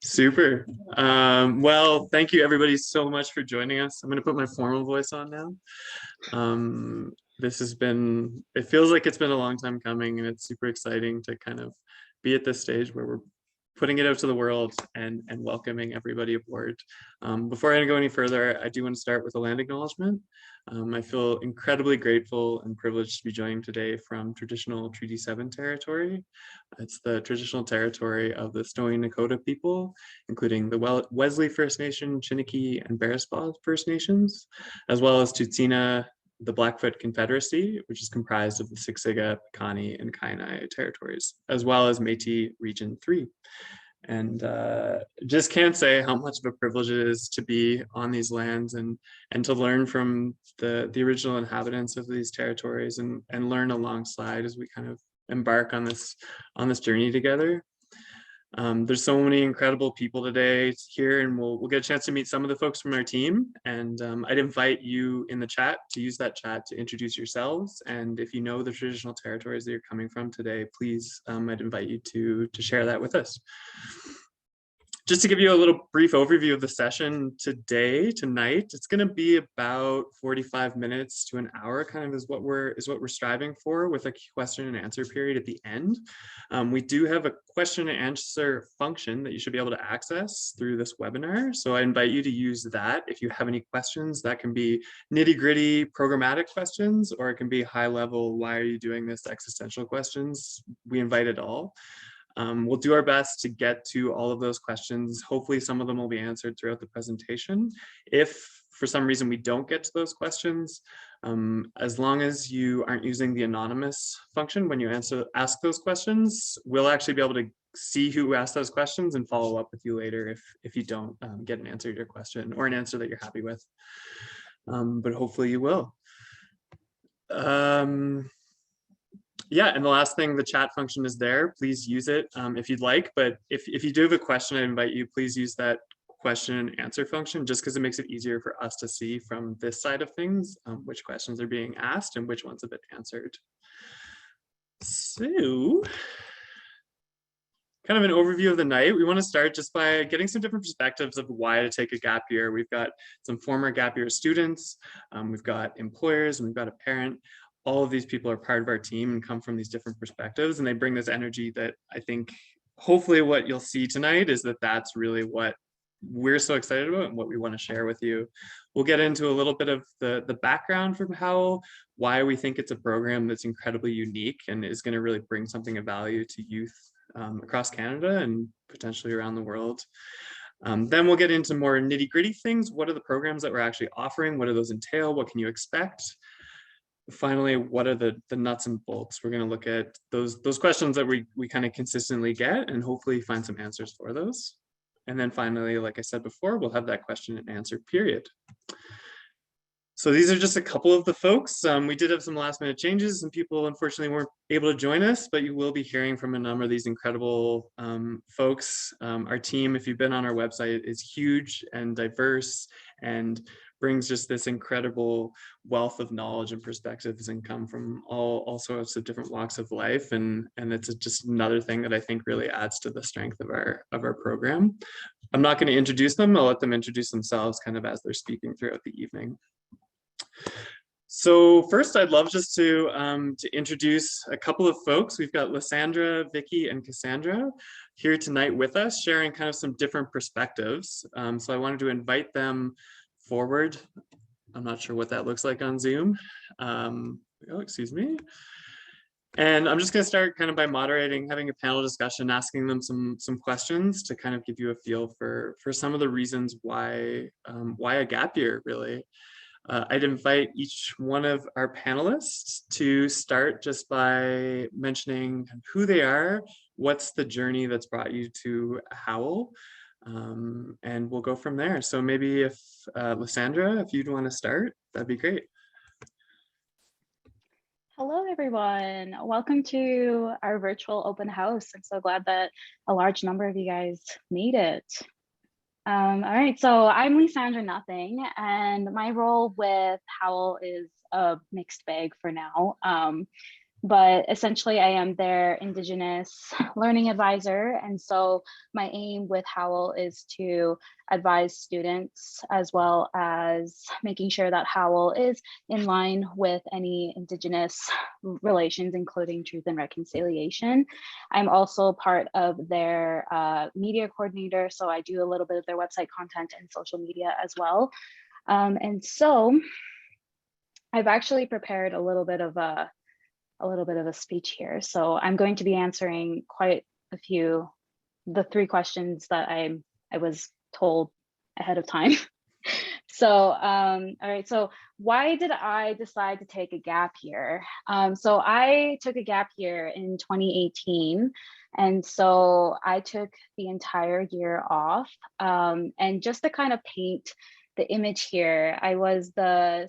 Super. Well, thank you everybody so much for joining us. I'm going to put my formal voice on now. This has been, it feels like it's been a long time coming, and it's super exciting to kind of be at this stage where we're putting it out to the world and welcoming everybody aboard. Before I go any further, I do want to start with a land acknowledgement. I feel incredibly grateful and privileged to be joining today from traditional Treaty 7 territory. It's the traditional territory of the Stoney Nakoda people, including the Wesley First Nation, Chiniki, and Bearspaw First Nations, as well as Tsuut'ina, the Blackfoot Confederacy, which is comprised of the Siksika, Piikani, and Kainai territories, as well as Métis Region 3. And just can't say how much of a privilege it is to be on these lands and to learn from the original inhabitants of these territories and learn alongside as we kind of embark on this journey together. There's so many incredible people today here, and we'll get a chance to meet some of the folks from our team. And I'd invite you in the chat to use that chat to introduce yourselves. And if you know the traditional territories that you're coming from today, please, I'd invite you to share that with us. Just to give you a little brief overview of the session tonight, it's going to be about 45 minutes to an hour, kind of is what we're striving for, with a question and answer period at the end. We do have a question and answer function that you should be able to access through this webinar. So I invite you to use that if you have any questions. That can be nitty-gritty programmatic questions, or it can be high level, why are you doing this, existential questions. We invite it all. We'll do our best to get to all of those questions. Hopefully some of them will be answered throughout the presentation. If for some reason we don't get to those questions, as long as you aren't using the anonymous function when you ask those questions, we'll actually be able to see who asked those questions and follow up with you later if you don't get an answer to your question or an answer that you're happy with. But hopefully you will. Yeah, and the last thing, the chat function is there. Please use it if you'd like. But if you do have a question, I invite you, please use that question and answer function, just because it makes it easier for us to see from this side of things which questions are being asked and which ones have been answered. So, kind of an overview of the night. We want to start just by getting some different perspectives of why to take a gap year. We've got some former gap year students, we've got employers, and we've got a parent. All of these people are part of our team and come from these different perspectives, and they bring this energy that I think hopefully what you'll see tonight is that that's really what we're so excited about and what we want to share with you. We'll get into a little bit of the background from Howell, why we think it's a program that's incredibly unique and is going to really bring something of value to youth across Canada and potentially around the world. Then we'll get into more nitty-gritty things. What are the programs that we're actually offering? What do those entail? What can you expect? Finally, what are the nuts and bolts? We're going to look at those questions that we kind of consistently get and hopefully find some answers for those. And then finally, like I said before, we'll have that question and answer period. So these are just a couple of the folks. We did have some last minute changes and people unfortunately weren't able to join us, but you will be hearing from a number of these incredible folks. Our team, if you've been on our website, is huge and diverse and brings just this incredible wealth of knowledge and perspectives and come from all sorts of different walks of life. And it's just another thing that I think really adds to the strength of our program. I'm not going to introduce them. I'll let them introduce themselves kind of as they're speaking throughout the evening. So first, I'd love just to introduce a couple of folks. We've got Lysandra, Vicky, and Cassandra here tonight with us, sharing kind of some different perspectives. So I wanted to invite them forward. I'm not sure what that looks like on Zoom. Oh, excuse me. And I'm just going to start kind of by moderating, having a panel discussion, asking them some questions to kind of give you a feel for some of the reasons why a gap year, really. I'd invite each one of our panelists to start just by mentioning who they are, what's the journey that's brought you to Howell, and we'll go from there. So maybe if Lysandra, if you'd want to start, that'd be great. Hello, everyone. Welcome to our virtual open house. I'm so glad that a large number of you guys made it. All right, so I'm Lysandra Nothing, and my role with Howell is a mixed bag for now. but essentially I am their Indigenous learning advisor. And so my aim with Howell is to advise students as well as making sure that Howell is in line with any Indigenous relations, including truth and reconciliation. I'm also part of their media coordinator, so I do a little bit of their website content and social media as well. And so I've actually prepared a little bit of a speech here. So I'm going to be answering quite a few, the 3 questions that I was told ahead of time. So, all right. So why did I decide to take a gap year? So I took a gap year in 2018. And so I took the entire year off. And just to kind of paint the image here, I was the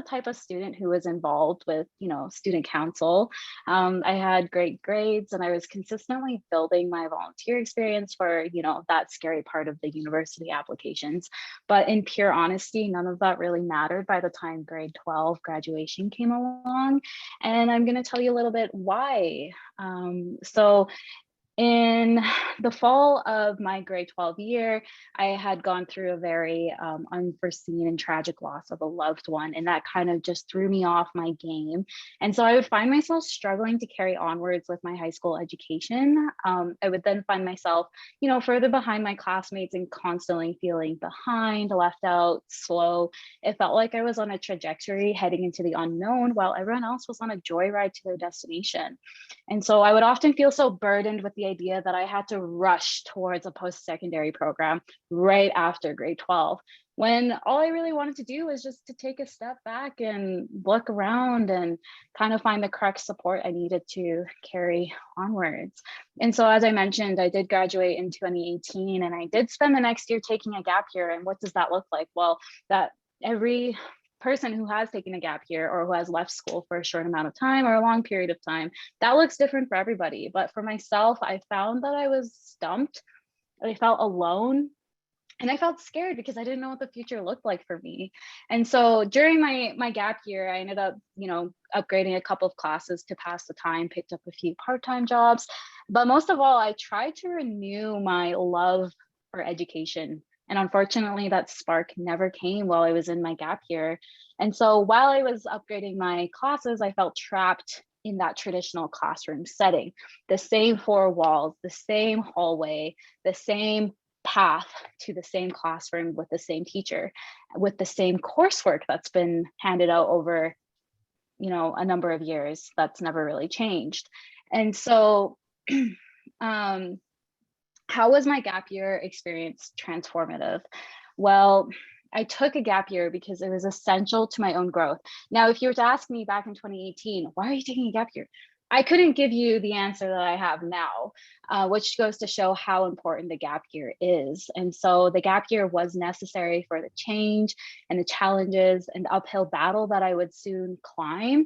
type of student who was involved with, student council. I had great grades and I was consistently building my volunteer experience for, that scary part of the university applications. But in pure honesty, none of that really mattered by the time grade 12 graduation came along. And I'm going to tell you a little bit why. So in the fall of my grade 12 year, I had gone through a very unforeseen and tragic loss of a loved one, and that kind of just threw me off my game. And so I would find myself struggling to carry onwards with my high school education. I would then find myself, further behind my classmates and constantly feeling behind, left out, slow. It felt like I was on a trajectory heading into the unknown while everyone else was on a joyride to their destination. And so I would often feel so burdened with the idea that I had to rush towards a post-secondary program right after grade 12, when all I really wanted to do was just to take a step back and look around and kind of find the correct support I needed to carry onwards. And so, as I mentioned, I did graduate in 2018 and I did spend the next year taking a gap year. And what does that look like? Well, that every person who has taken a gap year or who has left school for a short amount of time or a long period of time, that looks different for everybody. But for myself, I found that I was stumped. I felt alone and I felt scared because I didn't know what the future looked like for me. And so during my gap year, I ended up, upgrading a couple of classes to pass the time, picked up a few part-time jobs. But most of all, I tried to renew my love for education. And unfortunately, that spark never came while I was in my gap year. And so while I was upgrading my classes, I felt trapped in that traditional classroom setting. The same 4 walls, the same hallway, the same path to the same classroom with the same teacher, with the same coursework that's been handed out over, a number of years. That's never really changed. And so how was my gap year experience transformative? Well, I took a gap year because it was essential to my own growth. Now, if you were to ask me back in 2018, why are you taking a gap year? I couldn't give you the answer that I have now, which goes to show how important the gap year is. And so the gap year was necessary for the change and the challenges and uphill battle that I would soon climb.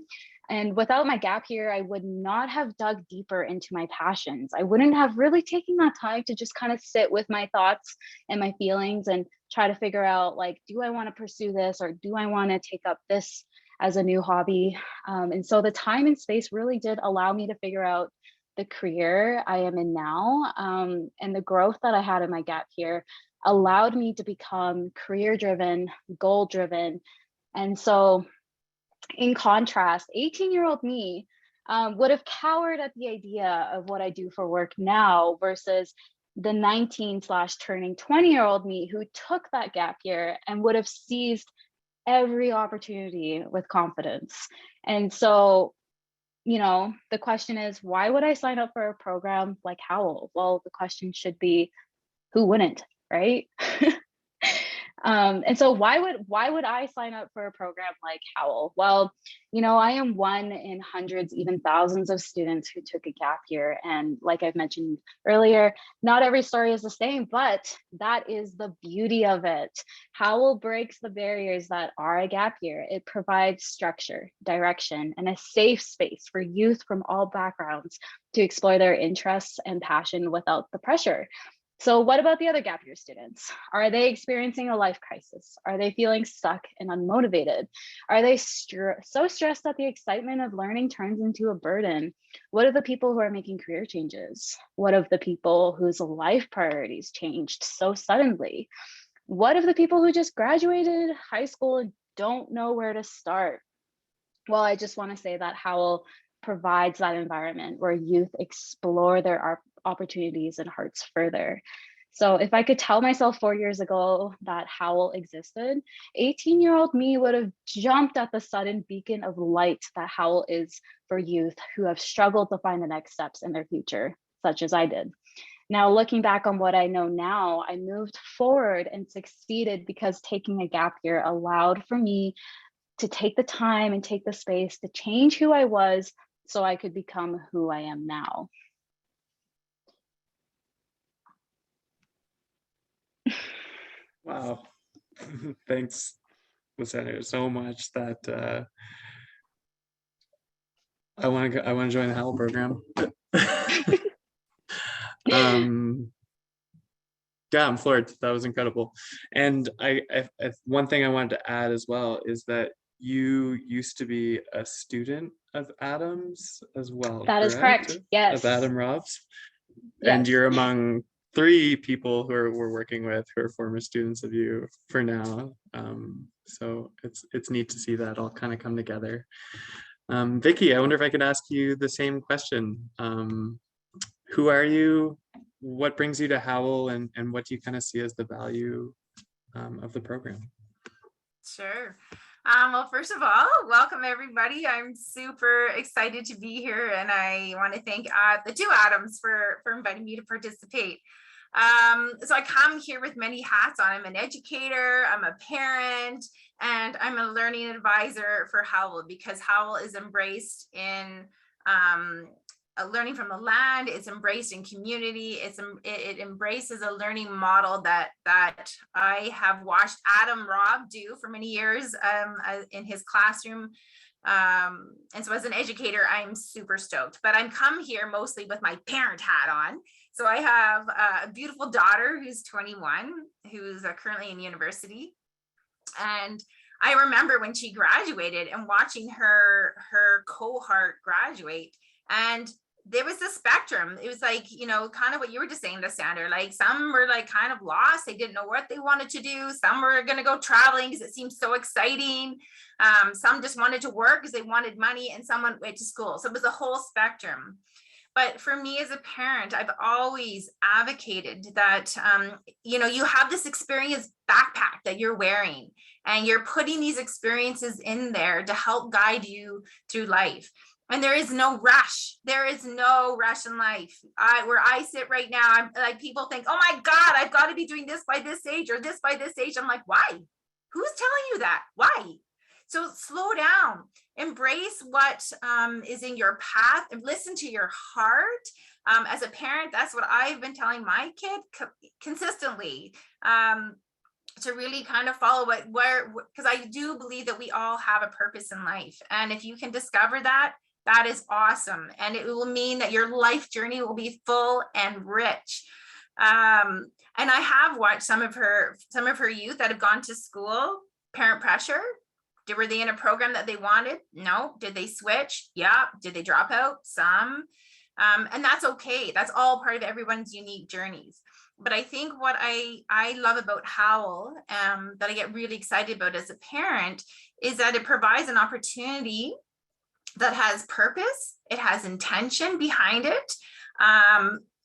And without my gap year, I would not have dug deeper into my passions. I wouldn't have really taken that time to just kind of sit with my thoughts and my feelings and try to figure out, like, do I want to pursue this or do I want to take up this as a new hobby? And so the time and space really did allow me to figure out the career I am in now. And the growth that I had in my gap year allowed me to become career driven, goal driven. And so in contrast, 18-year-old me would have cowered at the idea of what I do for work now versus the 19/turning 20-year-old me who took that gap year and would have seized every opportunity with confidence. And so, the question is, why would I sign up for a program like Howell? Well, the question should be, who wouldn't, right? And so why would I sign up for a program like Howell? Well, I am one in hundreds, even thousands of students who took a gap year. And like I've mentioned earlier, not every story is the same, but that is the beauty of it. Howell breaks the barriers that are a gap year. It provides structure, direction, and a safe space for youth from all backgrounds to explore their interests and passion without the pressure. So what about the other gap year students? Are they experiencing a life crisis? Are they feeling stuck and unmotivated? Are they so stressed that the excitement of learning turns into a burden? What of the people who are making career changes? What of the people whose life priorities changed so suddenly? What of the people who just graduated high school and don't know where to start? Well, I just want to say that Howell provides that environment where youth explore their opportunities and hearts further. So if I could tell myself 4 years ago that Howell existed, 18-year-old me would have jumped at the sudden beacon of light that Howell is for youth who have struggled to find the next steps in their future, such as I did. Now, looking back on what I know now, I moved forward and succeeded because taking a gap year allowed for me to take the time and take the space to change who I was so I could become who I am now. Wow. Thanks, Lisanna, so much that I want to join the Howl program. Yeah, I'm floored. That was incredible. And one thing I wanted to add as well is that you used to be a student of Adam's as well, That is correct. Yes. Of Adam Rob's. And Yes. you're among 3 people who we're working with who are former students of you for now. So it's neat to see that all kind of come together. Vicky, I wonder if I could ask you the same question. Who are you? What brings you to Howell, and what do you kind of see as the value of the program? Sure. Well, first of all, welcome everybody. I'm super excited to be here, and I want to thank the 2 Adams for inviting me to participate. So I come here with many hats on. I'm an educator, I'm a parent, and I'm a learning advisor for Howell, because Howell is embraced in learning from the land. It's embraced in community. It embraces a learning model that I have watched Adam Robb do for many years in his classroom. And so as an educator, I'm super stoked, but I'm come here mostly with my parent hat on. So I have a beautiful daughter who's 21, who's currently in university. And I remember when she graduated and watching her cohort graduate, and there was a spectrum. It was like, kind of what you were just saying, Lysandra, like some were like kind of lost. They didn't know what they wanted to do. Some were going to go traveling because it seemed so exciting. Some just wanted to work because they wanted money, and someone went to school. So it was a whole spectrum. But for me as a parent, I've always advocated that, you have this experience backpack that you're wearing, and you're putting these experiences in there to help guide you through life. And there is no rush. There is no rush in life. Where I sit right now, I'm like, people think, oh my God, I've got to be doing this by this age or this by this age. I'm like, why? Who's telling you that? Why? So slow down, embrace what is in your path, and listen to your heart. As a parent, that's what I've been telling my kid consistently, to really kind of follow because I do believe that we all have a purpose in life. And if you can discover that, that is awesome. And it will mean that your life journey will be full and rich. And I have watched some of her youth that have gone to school, parent pressure. Were they in a program that they wanted? No. Did they switch? Yeah. Did they drop out? Some. And that's okay. That's all part of everyone's unique journeys. But I think what I love about Howell, that I get really excited about as a parent, is that it provides an opportunity that has purpose. It has intention behind it,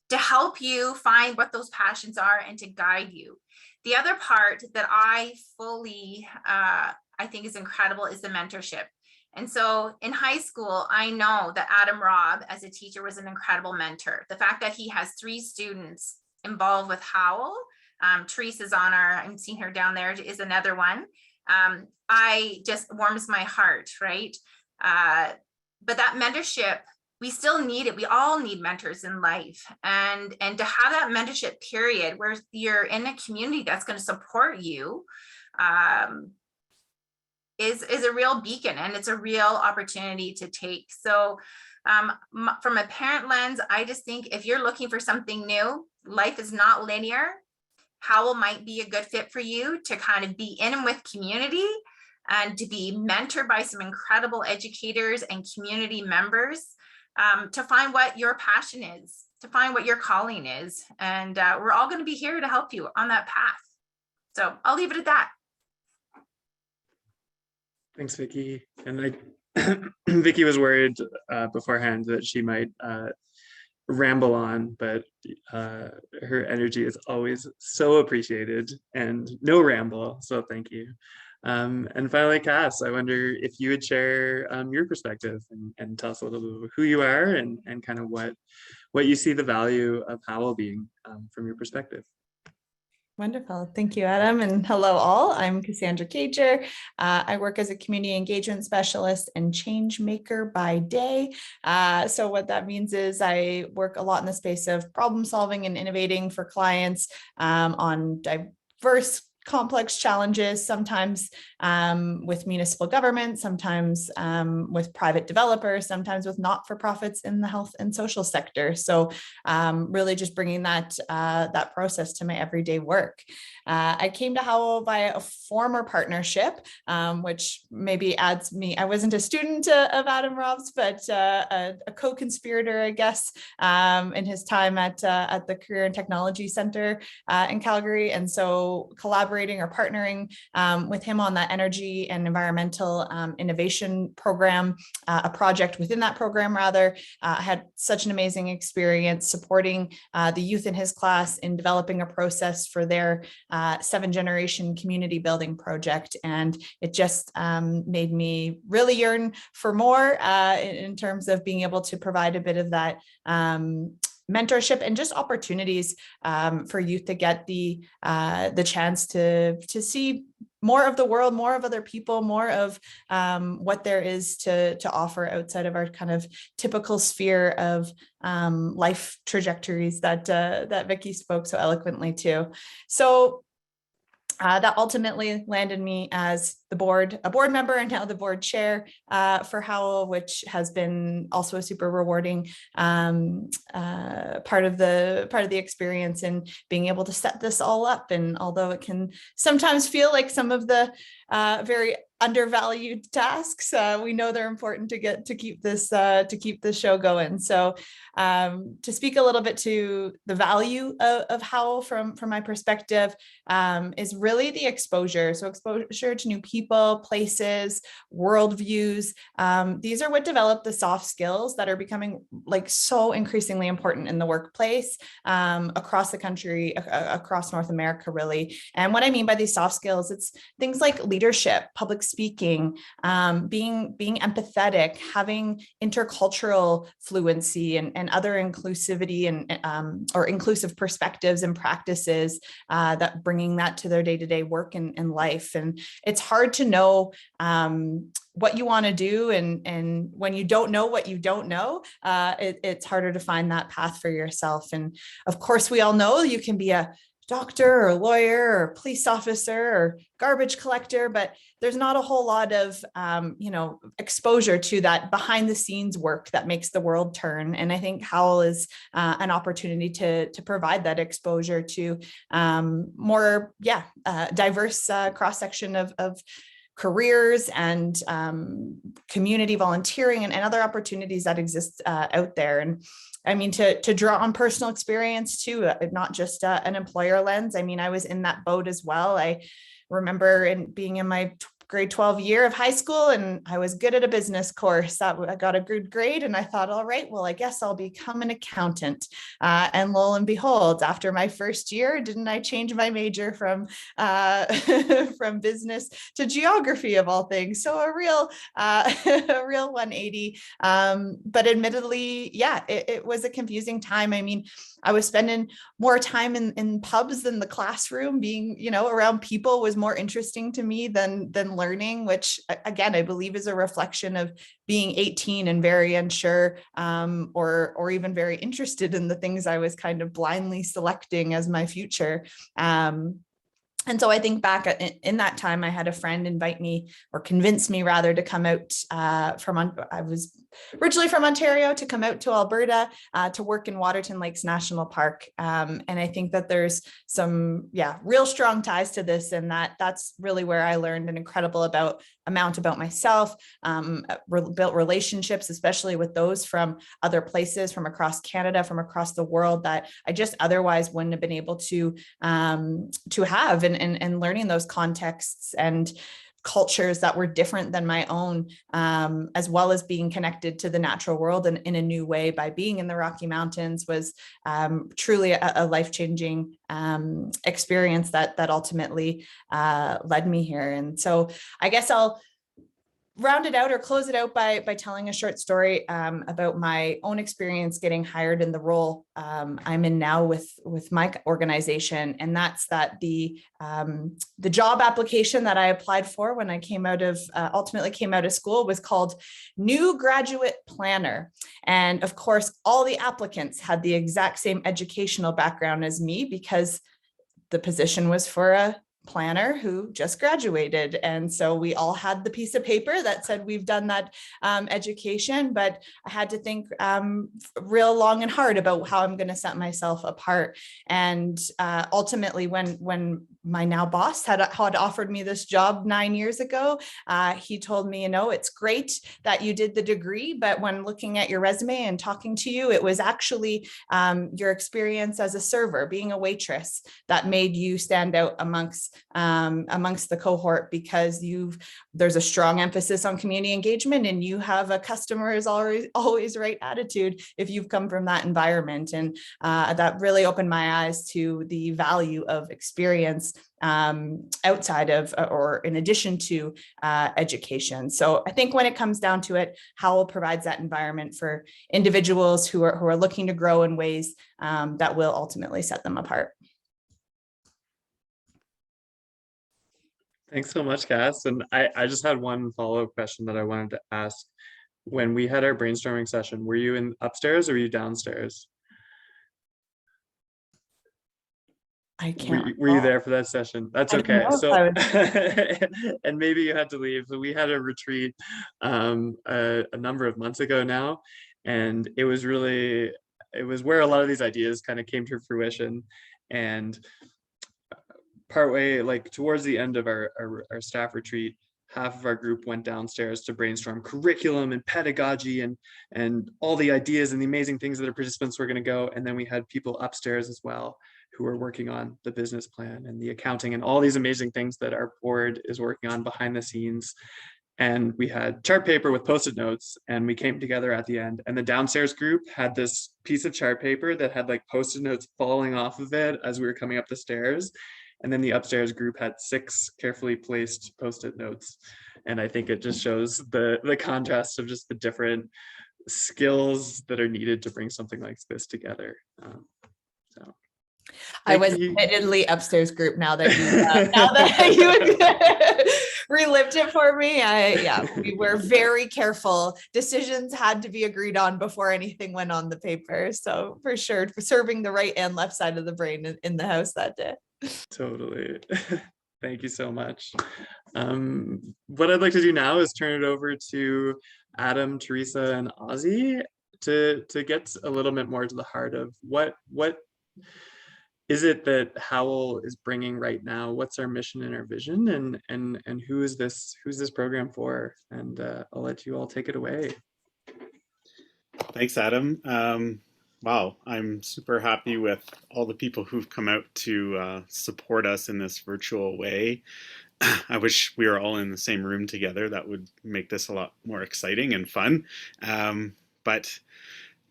to help you find what those passions are and to guide you. The other part that I fully, I think is incredible is the mentorship. And so in high school, I know that Adam Robb as a teacher was an incredible mentor. The fact that he has 3 students involved with Howell, Teresa's on I'm seeing her down there, is another one. I just warms my heart, right? But that mentorship, we still need it. We all need mentors in life. And to have that mentorship period where you're in a community that's going to support you, is a real beacon, and it's a real opportunity to take. So From a parent lens, I just think if you're looking for something new, life is not linear. Howell might be a good fit for you to kind of be in and with community and to be mentored by some incredible educators and community members, to find what your passion is, to find what your calling is. And we're all going to be here to help you on that path. So I'll leave it at that. Thanks, Vicky. And Vicky was worried beforehand that she might ramble on, but her energy is always so appreciated, and no ramble, so thank you. And finally, Cass, I wonder if you would share your perspective and tell us a little bit about who you are and kind of what you see the value of Howell being from your perspective. Wonderful. Thank you, Adam. And hello all. I'm Cassandra Cager. I work as a community engagement specialist and change maker by day. So what that means is I work a lot in the space of problem solving and innovating for clients on diverse complex challenges, sometimes with municipal government, sometimes with private developers, sometimes with not-for-profits in the health and social sector. So really just bringing that process to my everyday work. I came to Howell via a former partnership, which maybe adds me. I wasn't a student of Adam Rob's, but a co-conspirator, I guess, in his time at the Career and Technology Center in Calgary. And so collaborating or partnering with him on that energy and environmental innovation program, a project within that program, rather. I had such an amazing experience supporting the youth in his class in developing a process for their 7th-generation community building project. And it just made me really yearn for more in terms of being able to provide a bit of that mentorship and just opportunities for youth to get the chance to see more of the world, more of other people, more of what there is to offer outside of our kind of typical sphere of life trajectories that Vicky spoke so eloquently to. So that ultimately landed me as a board member and now the board chair for Howell, which has been also a super rewarding part of the experience in being able to set this all up. And although it can sometimes feel like some of the very undervalued tasks, we know they're important to keep this show going. So to speak a little bit to the value of Howell from my perspective is really the exposure. So exposure to new people, places, worldviews. These are what develop the soft skills that are becoming like so increasingly important in the workplace across the country, across North America, really. And what I mean by these soft skills, it's things like leadership, public speaking, being empathetic, having intercultural fluency and other inclusivity and or inclusive perspectives and practices that bringing that to their day-to-day work and life. And it's hard to know what you want to do, and when you don't know what you don't know, it's harder to find that path for yourself. And of course, we all know you can be a doctor or lawyer or police officer or garbage collector, but there's not a whole lot of exposure to that behind the scenes work that makes the world turn. And I think Howell is an opportunity to provide that exposure to more diverse cross-section of careers and community volunteering and other opportunities that exist out there. And I mean, to draw on personal experience too, not just an employer lens. I mean, I was in that boat as well. I remember being in my grade 12 year of high school, and I was good at a business course. I got a good grade, and I thought, all right, well, I guess I'll become an accountant. And lo and behold, after my first year, didn't I change my major from from business to geography of all things? So a real 180. But admittedly, it was a confusing time. I mean, I was spending more time in pubs than the classroom. Being, around people was more interesting to me than learning, which again, I believe is a reflection of being 18 and very unsure or even very interested in the things I was kind of blindly selecting as my future. And so I think back in that time, I had a friend invite me or convince me rather to come out I was originally from Ontario to come out to Alberta to work in Waterton Lakes National Park. And I think that there's some, real strong ties to this, and that's really where I learned an incredible amount about myself, built relationships, especially with those from other places, from across Canada, from across the world, that I just otherwise wouldn't have been able to have, and learning those contexts and cultures that were different than my own, as well as being connected to the natural world and in a new way by being in the Rocky Mountains, was truly a life-changing experience that ultimately led me here. And so I guess I'll round it out or close it out by telling a short story about my own experience getting hired in the role I'm in now with my organization. And that's that the job application that I applied for when I ultimately came out of school was called New Graduate Planner. And of course, all the applicants had the exact same educational background as me, because the position was for a planner who just graduated. And so we all had the piece of paper that said we've done that education, but I had to think real long and hard about how I'm going to set myself apart. And ultimately, when my now boss had offered me this job 9 years ago, he told me, it's great that you did the degree, but when looking at your resume and talking to you, it was actually your experience as a server, being a waitress, that made you stand out amongst the cohort, because there's a strong emphasis on community engagement, and you have a customer is always right attitude if you've come from that environment. And that really opened my eyes to the value of experience outside of or in addition to education. So I think when it comes down to it, Howell provides that environment for individuals who are looking to grow in ways that will ultimately set them apart. Thanks so much, Cass. And I just had one follow-up question that I wanted to ask. When we had our brainstorming session, were you in upstairs or were you downstairs? I can't. Were you there for that session? That's okay. So, and maybe you had to leave. So we had a retreat a number of months ago now, and it was where a lot of these ideas kind of came to fruition. And partway, like towards the end of our staff retreat, half of our group went downstairs to brainstorm curriculum and pedagogy and all the ideas and the amazing things that our participants were going to go. And then we had people upstairs as well who were working on the business plan and the accounting and all these amazing things that our board is working on behind the scenes. And we had chart paper with Post-it notes, and we came together at the end. And the downstairs group had this piece of chart paper that had like Post-it notes falling off of it as we were coming up the stairs. And then the upstairs group had 6 carefully placed Post-it notes. And I think it just shows the contrast of just the different skills that are needed to bring something like this together. So I was admittedly upstairs group now that you relived it for me. We were very careful. Decisions had to be agreed on before anything went on the paper. So for sure, serving the right and left side of the brain in the house that day. Totally. Thank you so much. What I'd like to do now is turn it over to Adam, Teresa, and Ozzy to get a little bit more to the heart of what is it that Howell is bringing right now? What's our mission and our vision, and who's this program for? And I'll let you all take it away. Thanks, Adam. Wow, I'm super happy with all the people who've come out to support us in this virtual way. I wish we were all in the same room together. That would make this a lot more exciting and fun. But,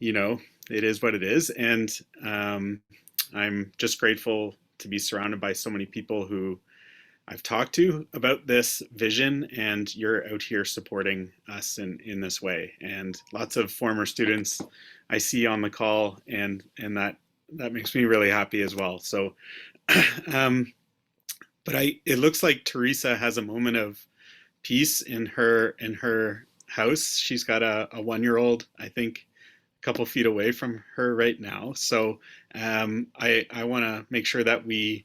it is what it is. And I'm just grateful to be surrounded by so many people who I've talked to about this vision, and you're out here supporting us in this way. And lots of former students I see on the call, and that makes me really happy as well. So, but it looks like Teresa has a moment of peace in her house. She's got a 1-year-old, I think, a couple feet away from her right now. So I want to make sure that we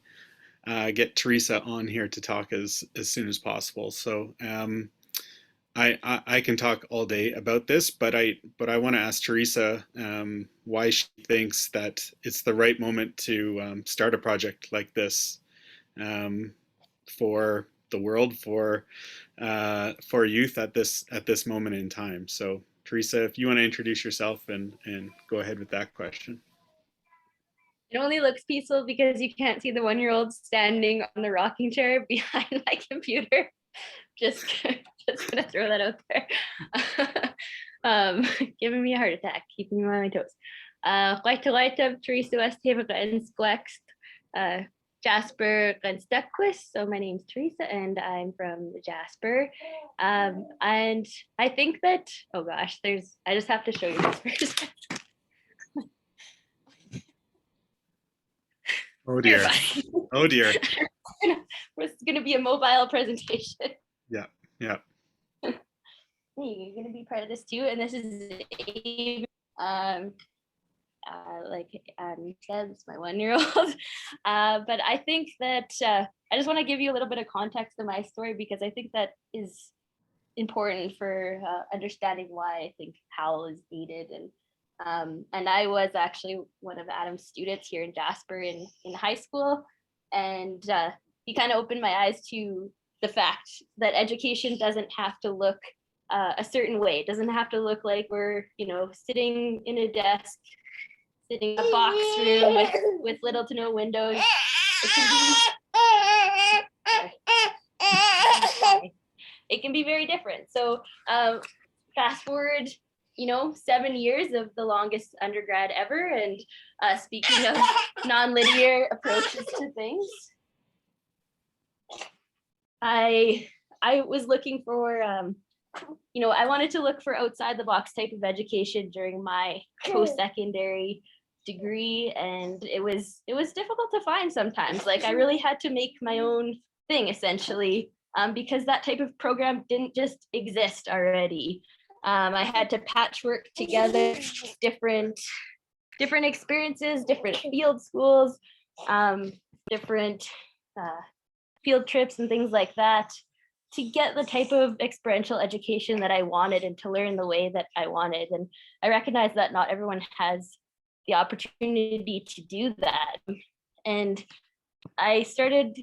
get Teresa on here to talk as soon as possible. So I can talk all day about this, but I want to ask Teresa why she thinks that it's the right moment to start a project like this for the world, for youth at this moment in time. So Teresa, if you want to introduce yourself and go ahead with that question. It only looks peaceful because you can't see the 1-year-old standing on the rocking chair behind my computer. Just gonna throw that out there. Giving me a heart attack, keeping me on my toes. Heute Teresa Westhever Glext, Jasper Glenstequist. So my name's Teresa and I'm from Jasper. And I think that, oh gosh, I just have to show you this first. Oh dear. Oh dear. It's gonna be a mobile presentation. Yeah. Yeah. Hey, you're gonna be part of this too, and this is like said, it's my 1-year-old. But I think that I just want to give you a little bit of context to my story because I think that is important for understanding why I think Howell is needed. And I was actually one of Adam's students here in Jasper in high school, and he kind of opened my eyes to the fact that education doesn't have to look a certain way. It doesn't have to look like we're, sitting in a desk, sitting in a box room with little to no windows. It can be very different. So fast forward, 7 years of the longest undergrad ever. And speaking of nonlinear approaches to things, I was looking for, I wanted to look for outside the box type of education during my post-secondary degree. And it was difficult to find sometimes. Like I really had to make my own thing essentially, because that type of program didn't just exist already. I had to patchwork together different experiences, different field schools, different field trips and things like that to get the type of experiential education that I wanted and to learn the way that I wanted. And I recognize that not everyone has the opportunity to do that. And I started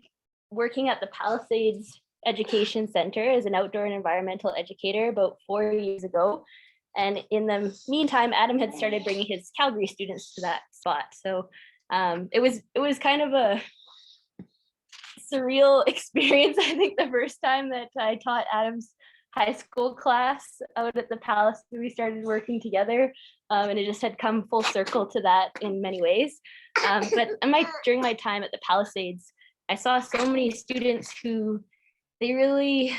working at the Palisades Education Center as an outdoor and environmental educator about 4 years ago. And in the meantime, Adam had started bringing his Calgary students to that spot. So it was kind of a surreal experience. I think the first time that I taught Adam's high school class out at the Palace, we started working together, and it just had come full circle to that in many ways. But during my time at the Palisades, I saw so many students who they really,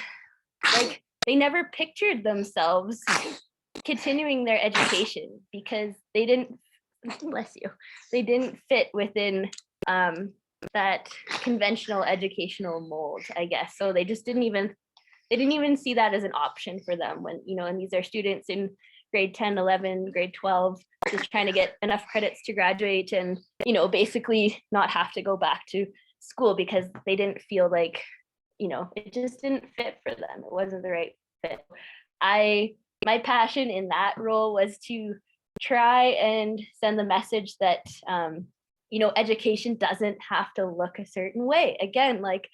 they never pictured themselves continuing their education because they didn't, bless you, they didn't fit within that conventional educational mold, I guess. So they just didn't even see that as an option for them when, and these are students in grade 10, 11, grade 12, just trying to get enough credits to graduate and, basically not have to go back to school because they didn't feel like, it just didn't fit for them. It wasn't the right fit. My passion in that role was to try and send the message that, education doesn't have to look a certain way. Again, like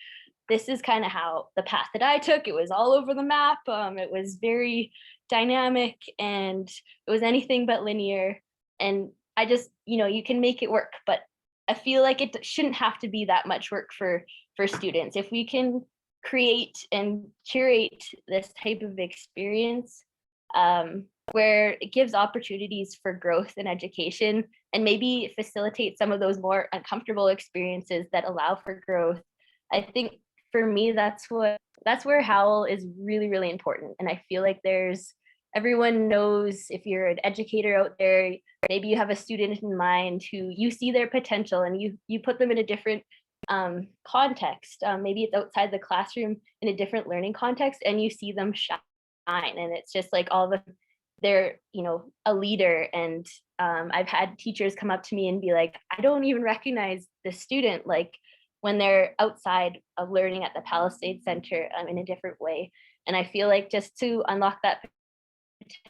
this is kind of how the path that I took, it was all over the map. It was very dynamic and it was anything but linear. And I just, you can make it work, but I feel like it shouldn't have to be that much work for students. If we can create and curate this type of experience where it gives opportunities for growth in education and maybe facilitate some of those more uncomfortable experiences that allow for growth. I think for me, that's where Howell is really, really important. And I feel like everyone knows if you're an educator out there, maybe you have a student in mind who you see their potential and you put them in a different context. Maybe it's outside the classroom in a different learning context and you see them shine. And it's just like they're, a leader. And I've had teachers come up to me and be like, I don't even recognize the student, like when they're outside of learning at the Palisades Center in a different way. And I feel like just to unlock that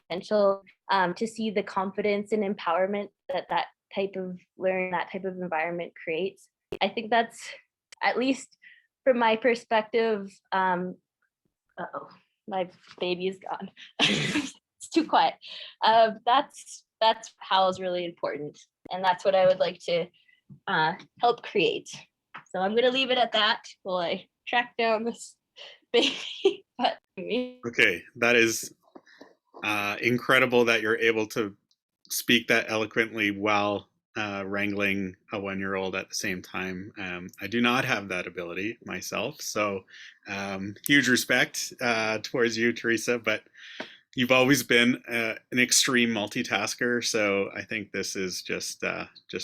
potential, to see the confidence and empowerment that that type of learning, that type of environment creates, I think that's, at least from my perspective, uh-oh, my baby is gone. It's too quiet. That's how is really important, and that's what I would like to help create. So I'm going to leave it at that while I track down this baby. But Okay, that is incredible that you're able to speak that eloquently while wrangling a 1-year-old at the same time. I do not have that ability myself, so huge respect towards you, Teresa, but you've always been an extreme multitasker, so I think this is just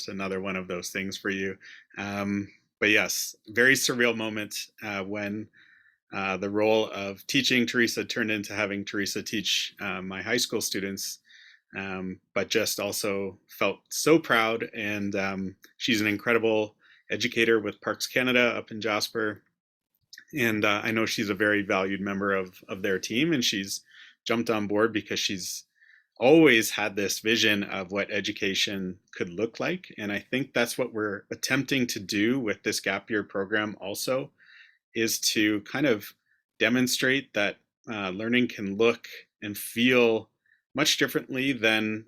another one of those things for you. But yes, very surreal moment when the role of teaching Teresa turned into having Teresa teach my high school students, but just also felt so proud. And she's an incredible educator with Parks Canada up in Jasper. And I know she's a very valued member of their team, and she's jumped on board because she's always had this vision of what education could look like. And I think that's what we're attempting to do with this gap year program also, is to kind of demonstrate that learning can look and feel much differently than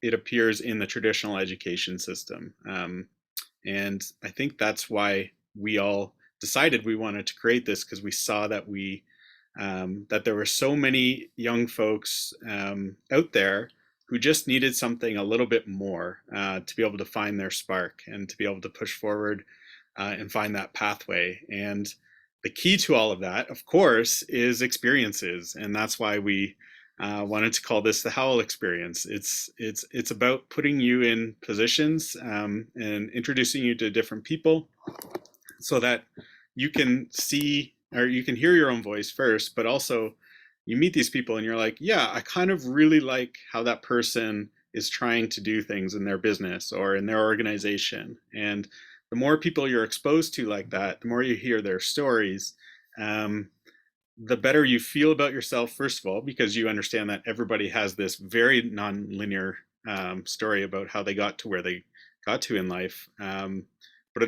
it appears in the traditional education system. And I think that's why we all decided we wanted to create this, because we saw that that there were so many young folks out there who just needed something a little bit more to be able to find their spark and to be able to push forward and find that pathway. And the key to all of that, of course, is experiences. And that's why we wanted to call this the Howell Experience. It's about putting you in positions and introducing you to different people so that you can see, or you can hear your own voice first, but also you meet these people and you're like, yeah, I kind of really like how that person is trying to do things in their business or in their organization. And the more people you're exposed to like that, the more you hear their stories, the better you feel about yourself, first of all, because you understand that everybody has this very non-linear story about how they got to where they got to in life. But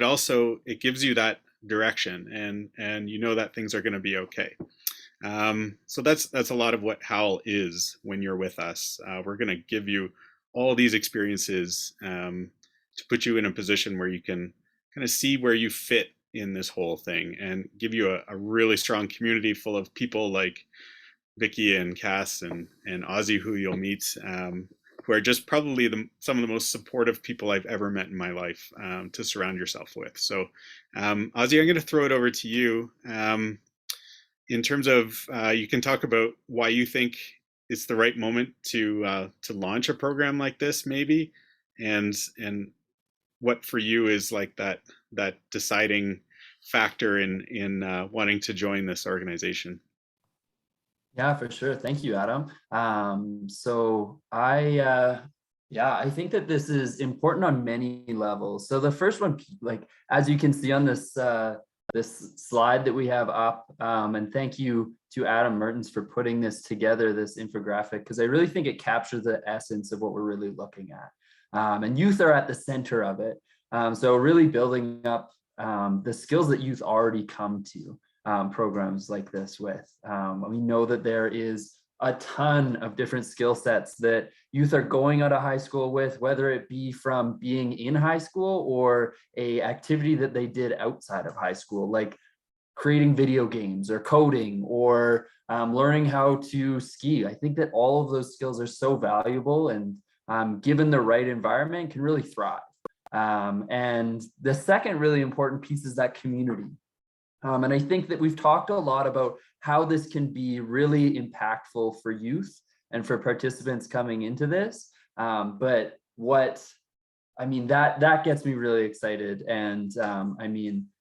it gives you that direction, and you know that things are going to be okay. So that's a lot of what Howl is when you're with us. We're going to give you all these experiences to put you in a position where you can kind of see where you fit in this whole thing, and give you a really strong community full of people like Vicky and Cass and Ozzy, who you'll meet, who are just probably some of the most supportive people I've ever met in my life to surround yourself with. So Ozzy, I'm going to throw it over to you. In terms of, you can talk about why you think it's the right moment to launch a program like this, maybe, and what for you is like that deciding factor in wanting to join this organization. Yeah, for sure. Thank you, Adam. So I think that this is important on many levels. So the first one, like as you can see on this this slide that we have up, and thank you to Adam Mertens for putting this together, this infographic, because I really think it captures the essence of what we're really looking at. And youth are at the center of it. So really building up the skills that youth already come to programs like this with. We know that there is a ton of different skill sets that youth are going out of high school with, whether it be from being in high school or a activity that they did outside of high school, like creating video games or coding or learning how to ski. I think that all of those skills are so valuable, and given the right environment can really thrive. And the second really important piece is that community. And I think that we've talked a lot about how this can be really impactful for youth and for participants coming into this. But that gets me really excited, and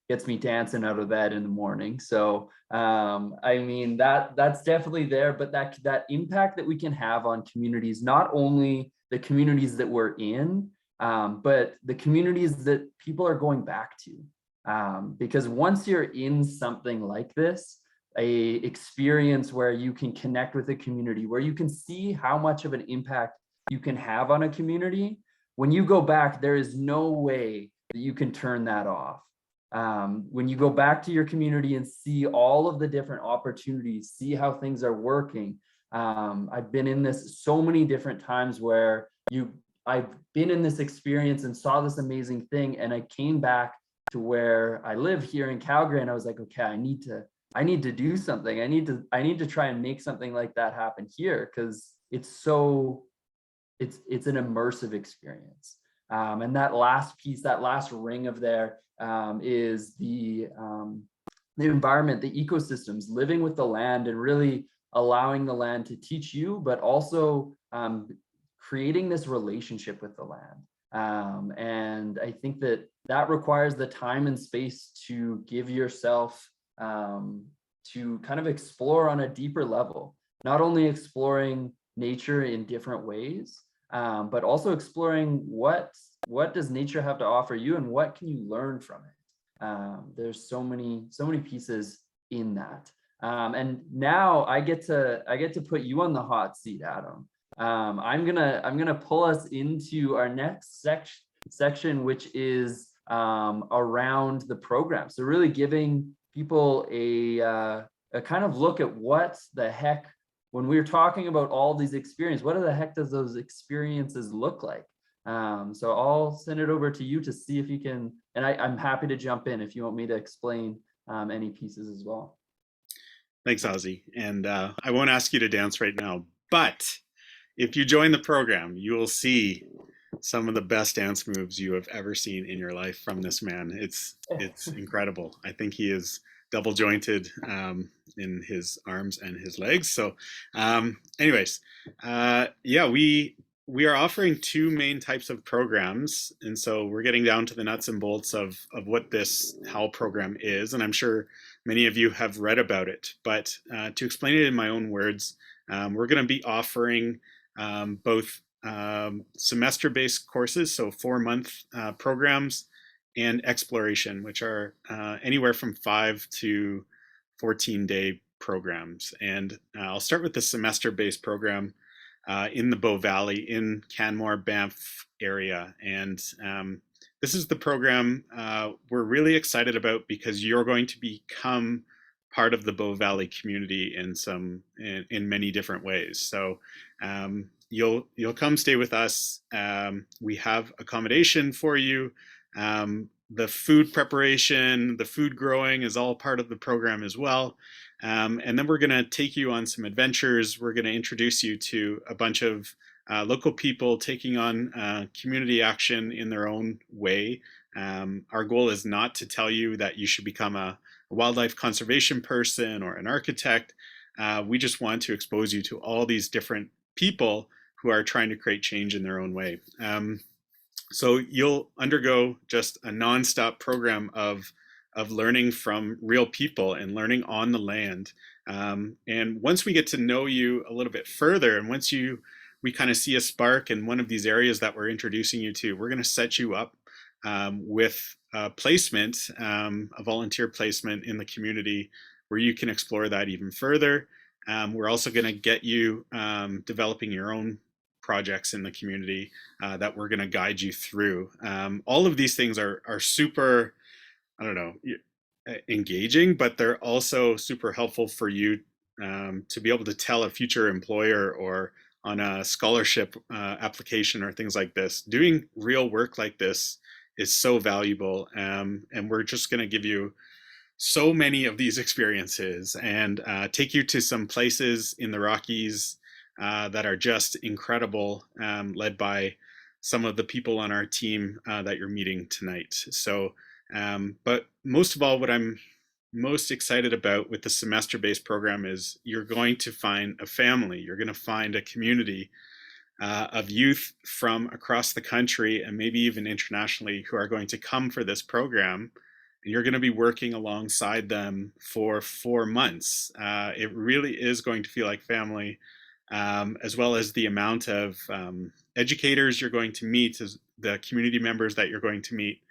gets me dancing out of bed in the morning. So that's definitely there, but that impact that we can have on communities, not only the communities that we're in, but the communities that people are going back to. Because once you're in something like this, a experience where you can connect with the community, where you can see how much of an impact you can have on a community. When you go back, there is no way that you can turn that off. When you go back to your community and see all of the different opportunities, see how things are working. I've been in this so many different times where I've been in this experience and saw this amazing thing, and I came back to where I live here in Calgary, and I was like, okay, I need to do something. I need to try and make something like that happen here, because it's an immersive experience. And that last piece, that last ring of there is the environment, the ecosystems, living with the land and really allowing the land to teach you, but also creating this relationship with the land. And I think that requires the time and space to give yourself to kind of explore on a deeper level, not only exploring nature in different ways, but also exploring what does nature have to offer you and what can you learn from it. There's so many pieces in that. And now I get to put you on the hot seat, Adam. I'm gonna pull us into our next section, which is around the program. So really giving people a kind of look at what the heck, when we're talking about all these experiences, what the heck does those experiences look like? So I'll send it over to you to see if you can, and I'm happy to jump in if you want me to explain any pieces as well. Thanks, Ozzy. And I won't ask you to dance right now, but if you join the program, you will see some of the best dance moves you have ever seen in your life from this man. It's incredible. I think he is double jointed in his arms and his legs. So anyways, yeah, we are offering two main types of programs. And so we're getting down to the nuts and bolts of what this Howl program is. And I'm sure many of you have read about it, but to explain it in my own words, we're going to be offering both semester-based courses, so 4-month programs, and exploration, which are anywhere from 5 to 14-day programs. And I'll start with the semester-based program in the Bow Valley in Canmore, Banff area. And this is the program we're really excited about because you're going to become part of the Bow Valley community in many different ways. So you'll come stay with us. We have accommodation for you. The food preparation, the food growing is all part of the program as well. And then we're going to take you on some adventures. We're going to introduce you to a bunch of local people taking on community action in their own way. Our goal is not to tell you that you should become a wildlife conservation person or an architect. We just want to expose you to all these different people who are trying to create change in their own way. So you'll undergo just a nonstop program of learning from real people and learning on the land. And once we get to know you a little bit further, and once we kind of see a spark in one of these areas that we're introducing you to, we're going to set you up with placement, a volunteer placement in the community where you can explore that even further. We're also going to get you developing your own projects in the community that we're going to guide you through. All of these things are super, I don't know, engaging, but they're also super helpful for you to be able to tell a future employer or on a scholarship application or things like this. Doing real work like this is so valuable, and we're just going to give you so many of these experiences and take you to some places in the Rockies that are just incredible, led by some of the people on our team that you're meeting tonight. So, but most of all, what I'm most excited about with the semester-based program is you're going to find a family, you're going to find a community of youth from across the country and maybe even internationally who are going to come for this program. And you're going to be working alongside them for 4 months. It really is going to feel like family, as well as the amount of educators you're going to meet, as the community members that you're going to meet.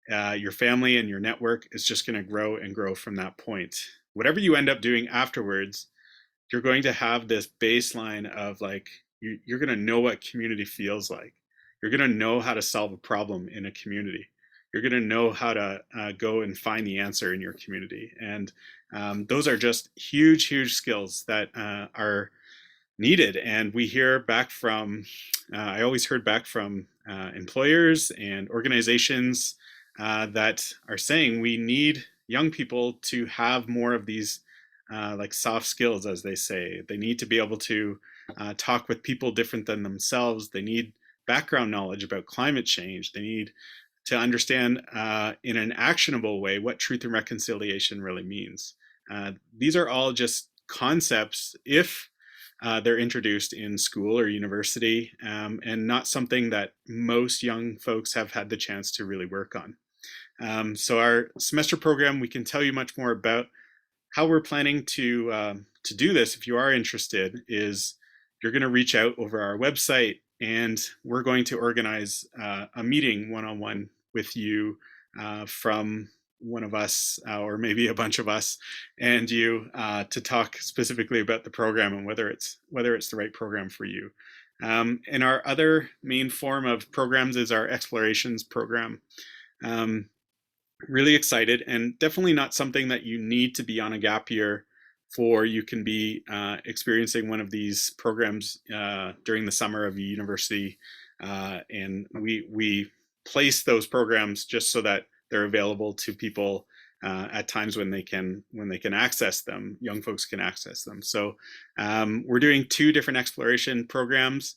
Your family and your network is just going to grow and grow from that point. whatever you end up doing afterwards, you're going to have this baseline of like, you're going to know what community feels like. You're going to know how to solve a problem in a community. You're going to know how to go and find the answer in your community. And those are just huge, huge skills that are needed. And we hear back from, I always heard back from employers and organizations that are saying we need young people to have more of these like soft skills, as they say. They need to be able to talk with people different than themselves. They need background knowledge about climate change. They need to understand in an actionable way what truth and reconciliation really means. These are all just concepts if they're introduced in school or university, and not something that most young folks have had the chance to really work on. So our semester program, we can tell you much more about how we're planning to do this. If you are interested, is you're going to reach out over our website, and we're going to organize a meeting one-on-one with you from one of us or maybe a bunch of us and you to talk specifically about the program and whether it's the right program for you. And our other main form of programs is our explorations program. Really excited, and definitely not something that you need to be on a gap year for. You can be experiencing one of these programs during the summer of a university, and we place those programs just so that they're available to people at times when they can access them. Young folks can access them. So we're doing 2 different exploration programs.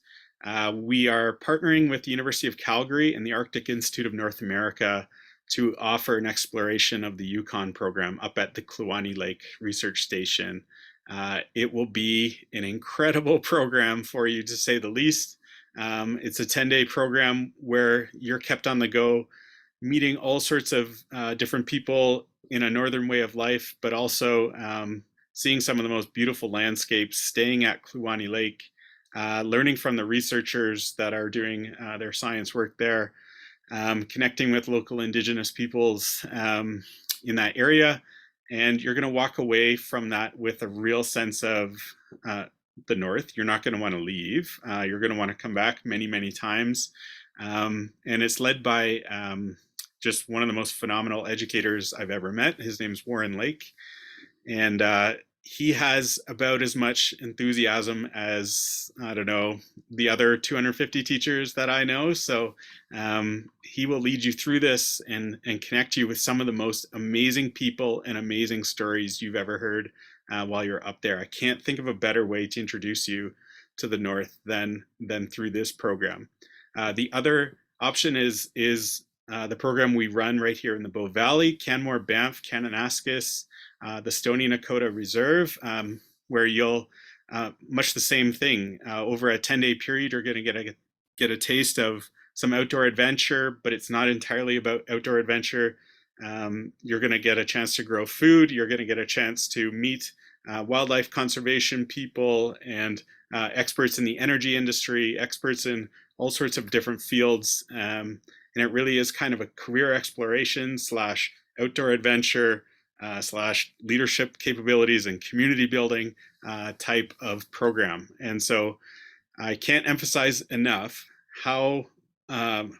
We are partnering with the University of Calgary and the Arctic Institute of North America to offer an exploration of the Yukon program up at the Kluwani Lake Research Station. It will be an incredible program for you, to say the least. It's a 10-day program where you're kept on the go, meeting all sorts of different people in a northern way of life, but also seeing some of the most beautiful landscapes, staying at Kluwani Lake, learning from the researchers that are doing their science work there, connecting with local Indigenous peoples in that area. And you're going to walk away from that with a real sense of the North. You're not going to want to leave. You're going to want to come back many, many times. And it's led by just one of the most phenomenal educators I've ever met. His name's Warren Lake. And he has about as much enthusiasm as, I don't know, the other 250 teachers that I know. So he will lead you through this and connect you with some of the most amazing people and amazing stories you've ever heard while you're up there. I can't think of a better way to introduce you to the North than through this program. The other option is the program we run right here in the Bow Valley, Canmore, Banff, Kananaskis, the Stoney Nakoda Reserve, where you'll much the same thing. Over a 10-day period, you're going to get a taste of some outdoor adventure, but it's not entirely about outdoor adventure. You're going to get a chance to grow food. You're going to get a chance to meet wildlife conservation people and experts in the energy industry, experts in all sorts of different fields. And it really is kind of a career exploration / outdoor adventure / leadership capabilities and community building type of program. And so I can't emphasize enough how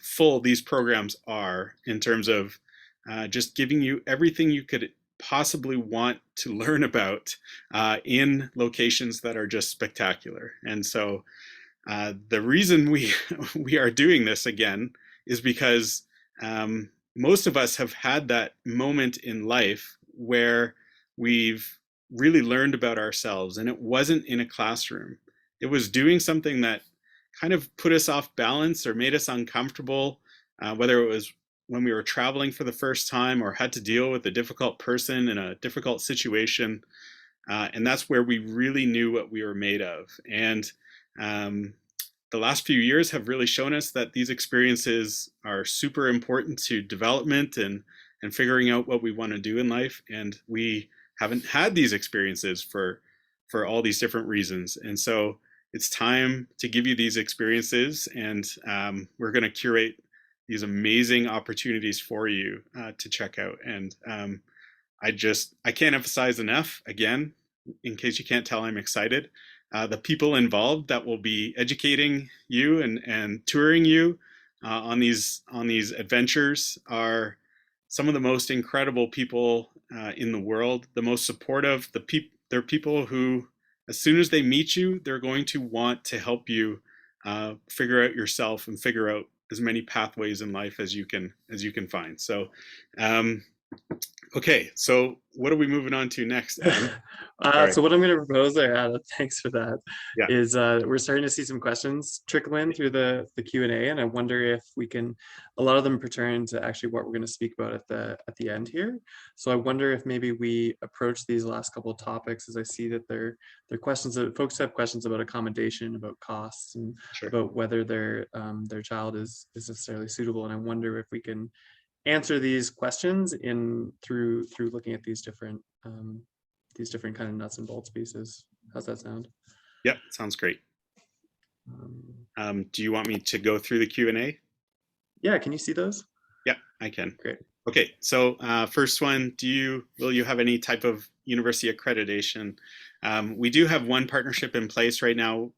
full these programs are in terms of just giving you everything you could possibly want to learn about in locations that are just spectacular. And so the reason we are doing this again is because most of us have had that moment in life where we've really learned about ourselves, and it wasn't in a classroom. It was doing something that kind of put us off balance or made us uncomfortable, whether it was when we were traveling for the first time or had to deal with a difficult person in a difficult situation. And that's where we really knew what we were made of. And the last few years have really shown us that these experiences are super important to development and figuring out what we want to do in life. And we haven't had these experiences for all these different reasons. And so it's time to give you these experiences, and we're going to curate these amazing opportunities for you to check out. And I can't emphasize enough, again, in case you can't tell, I'm excited. The people involved that will be educating you and touring you on these adventures are some of the most incredible people in the world, the most supportive. They're people who, as soon as they meet you, they're going to want to help you figure out yourself and figure out as many pathways in life as you can find. So, okay, so what are we moving on to next, Adam? So what I'm going to propose there, Adam, thanks for that, Yeah. is we're starting to see some questions trickle in through the Q&A, and I wonder if we can, a lot of them pertain to actually what we're going to speak about at the end here. So I wonder if maybe we approach these last couple of topics, as I see that they're questions that folks have questions about accommodation, about costs, and Sure. about whether their child is necessarily suitable. And I wonder if we can answer these questions through looking at these different kind of nuts and bolts pieces. How's that sound? Yep, sounds great. Do you want me to go through the Q&A? Yeah, can you see those? Yeah, I can. Great. Okay, so first one, will you have any type of university accreditation? We do have one partnership in place right now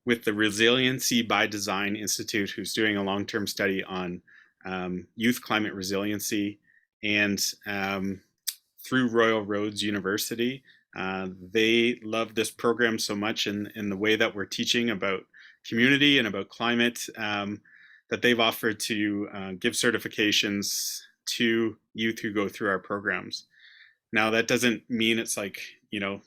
with the Resiliency by Design Institute, who's doing a long-term study on youth climate resiliency, and through Royal Roads University. They love this program so much in the way that we're teaching about community and about climate that they've offered to give certifications to youth who go through our programs. Now, that doesn't mean it's like,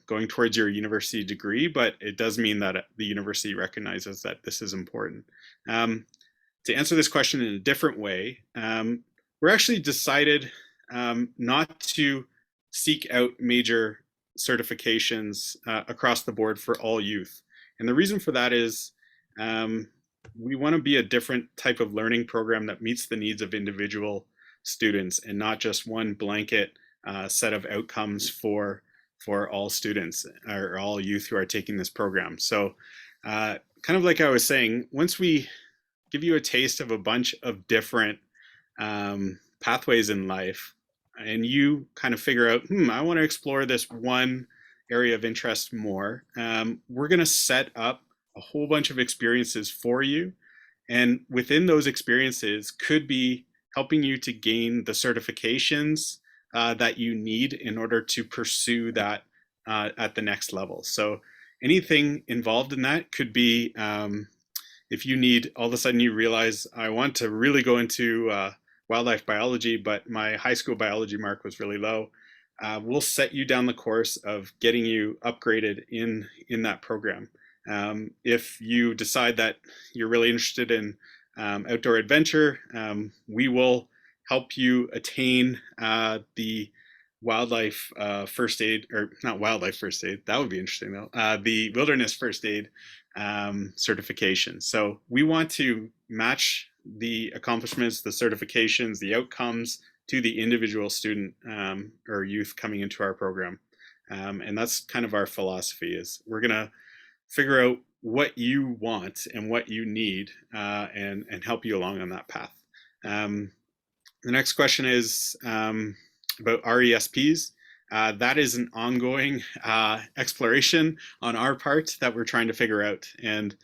going towards your university degree, but it does mean that the university recognizes that this is important. To answer this question in a different way, we're actually decided not to seek out major certifications across the board for all youth. And the reason for that is we want to be a different type of learning program that meets the needs of individual students and not just one blanket set of outcomes for all students or all youth who are taking this program. So kind of like I was saying, once we give you a taste of a bunch of different pathways in life, and you kind of figure out, I want to explore this one area of interest more, we're going to set up a whole bunch of experiences for you. And within those experiences could be helping you to gain the certifications that you need in order to pursue that at the next level. So anything involved in that could be, if you need, all of a sudden you realize, I want to really go into wildlife biology, but my high school biology mark was really low. We'll set you down the course of getting you upgraded in that program. If you decide that you're really interested in outdoor adventure, we will help you attain the wildlife first aid, or not wildlife first aid, that would be interesting though, the wilderness first aid certification. So we want to match the accomplishments, the certifications, the outcomes to the individual student or youth coming into our program. And that's kind of our philosophy, is we're gonna figure out what you want and what you need and help you along on that path. The next question is about RESPs. That is an ongoing exploration on our part that we're trying to figure out. And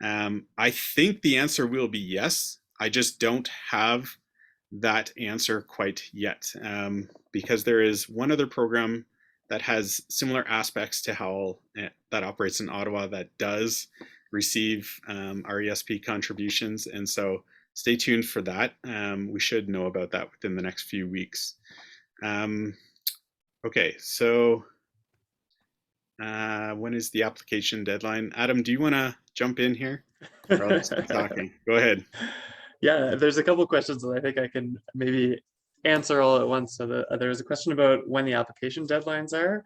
I think the answer will be yes. I just don't have that answer quite yet because there is one other program that has similar aspects to Howell that operates in Ottawa that does receive RESP contributions. And so stay tuned for that. We should know about that within the next few weeks. Okay, so when is the application deadline? Adam, do you want to jump in here? Or I'll just keep talking. Go ahead. Yeah, there's a couple of questions that I think I can maybe answer all at once. So there was a question about when the application deadlines are.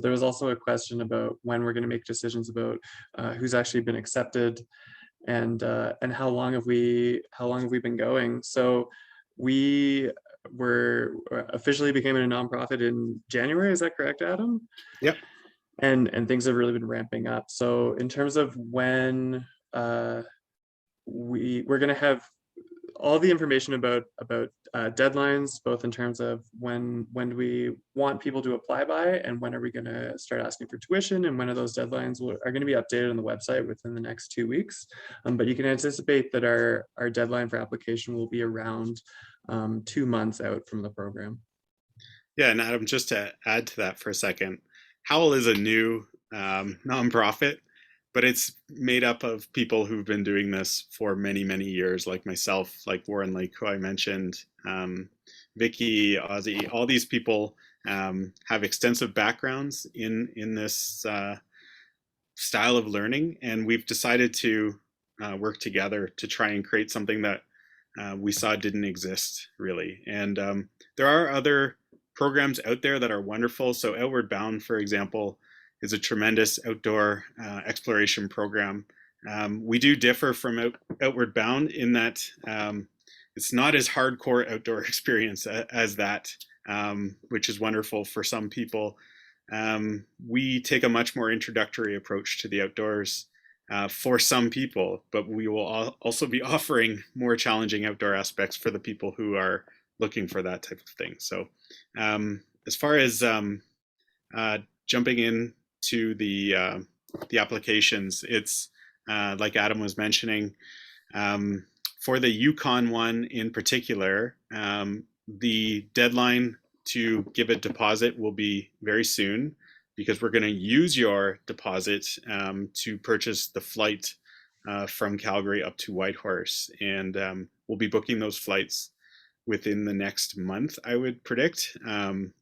There was also a question about when we're going to make decisions about who's actually been accepted and how long have we been going. So we were officially became a nonprofit in January. Is that correct, Adam? Yep. And things have really been ramping up. So in terms of when we're going to have all the information about deadlines, both in terms of when do we want people to apply by, and when are we going to start asking for tuition, and when are those deadlines are going to be updated on the website within the next 2 weeks. But you can anticipate that our deadline for application will be around 2 months out from the program. Yeah, and Adam, just to add to that for a second, Howell is a new nonprofit, but it's made up of people who've been doing this for many, many years, like myself, like Warren Lake, who I mentioned, Vicky, Ozzy, all these people have extensive backgrounds in this style of learning, and we've decided to work together to try and create something that we saw didn't exist really. And there are other programs out there that are wonderful. So Outward Bound, for example, is a tremendous outdoor exploration program. We do differ from Outward Bound in that it's not as hardcore outdoor experience as that, which is wonderful for some people. We take a much more introductory approach to the outdoors for some people, but we will also be offering more challenging outdoor aspects for the people who are looking for that type of thing. So as far as jumping into the applications, it's like Adam was mentioning, for the Yukon one in particular, the deadline to give a deposit will be very soon, because we're going to use your deposit to purchase the flight from Calgary up to Whitehorse, and we'll be booking those flights within the next month, I would predict. And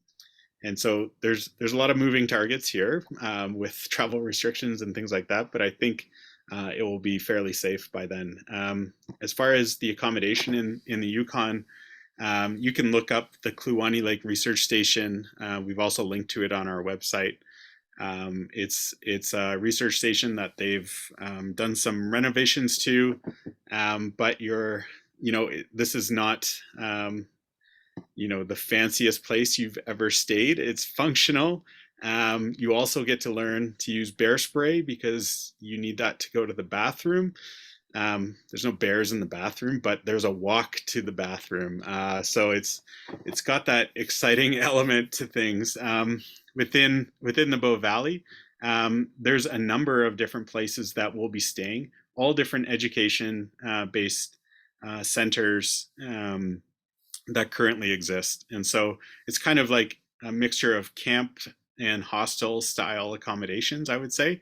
so there's a lot of moving targets here with travel restrictions and things like that, but I think it will be fairly safe by then. As far as the accommodation in the Yukon, you can look up the Kluwani Lake Research Station. We've also linked to it on our website. It's a research station that they've done some renovations to, but this is not the fanciest place you've ever stayed. It's functional. You also get to learn to use bear spray because you need that to go to the bathroom. There's no bears in the bathroom, but there's a walk to the bathroom. So it's got that exciting element to things. Within the Bow Valley, there's a number of different places that we'll be staying, all different education based centers that currently exist. And so it's kind of like a mixture of camp and hostel style accommodations, I would say.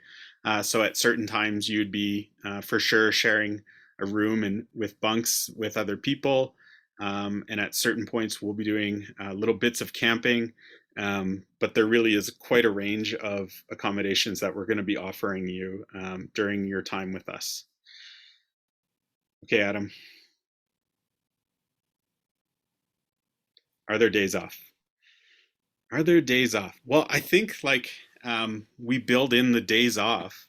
So at certain times you'd be for sure sharing a room and with bunks with other people. And at certain points we'll be doing little bits of camping. But there really is quite a range of accommodations that we're going to be offering you during your time with us. Okay, Adam. Are there days off? Are there days off? Well, I think we build in the days off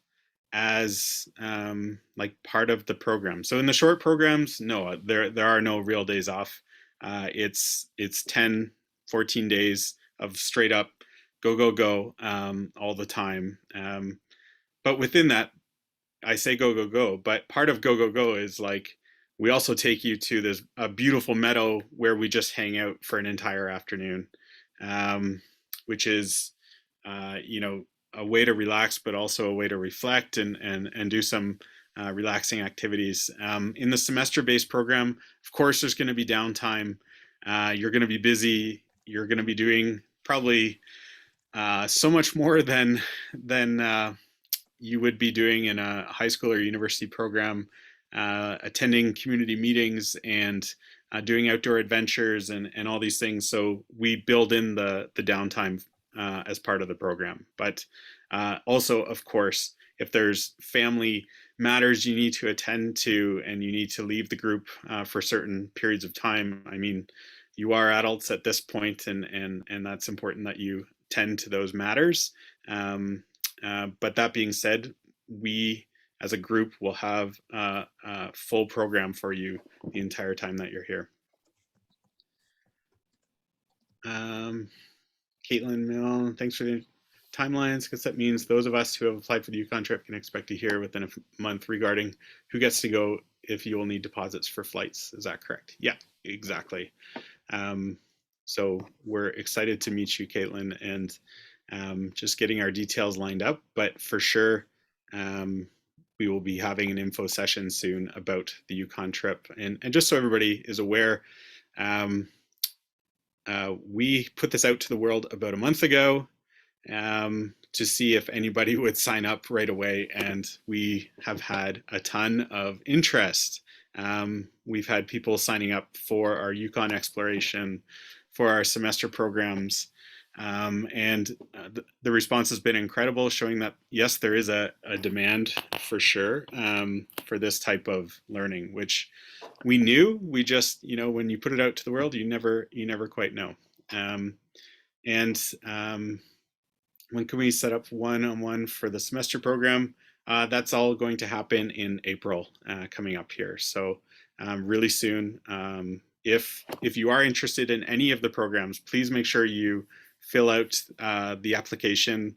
as like part of the program. So in the short programs, no, there are no real days off. It's 10, 14 days of straight up go all the time. But within that, I say go, but part of go is like we also take you to a beautiful meadow where we just hang out for an entire afternoon, which is a way to relax, but also a way to reflect and do some relaxing activities. In the semester-based program, of course, there's going to be downtime. You're going to be busy. You're going to be doing probably so much more than you would be doing in a high school or university program, attending community meetings and doing outdoor adventures and all these things. So we build in the downtime as part of the program. But also, of course, if there's family matters you need to attend to and you need to leave the group for certain periods of time, I mean, you are adults at this point, and that's important that you tend to those matters. But that being said, we as a group will have a full program for you the entire time that you're here. Caitlin Mill, thanks for the timelines, because that means those of us who have applied for the Yukon trip can expect to hear within a month regarding who gets to go if you will need deposits for flights. Is that correct? Yeah, exactly. So we're excited to meet you, Caitlin, and just getting our details lined up. But for sure, we will be having an info session soon about the Yukon trip. And just so everybody is aware, we put this out to the world about a month ago to see if anybody would sign up right away. And we have had a ton of interest. We've had people signing up for our Yukon exploration, for our semester programs. And the response has been incredible, showing that, yes, there is a demand for sure for this type of learning, which we knew. We just, when you put it out to the world, you never quite know. When can we set up one-on-one for the semester program? That's all going to happen in April coming up here. So really soon. If you are interested in any of the programs, please make sure you fill out the application,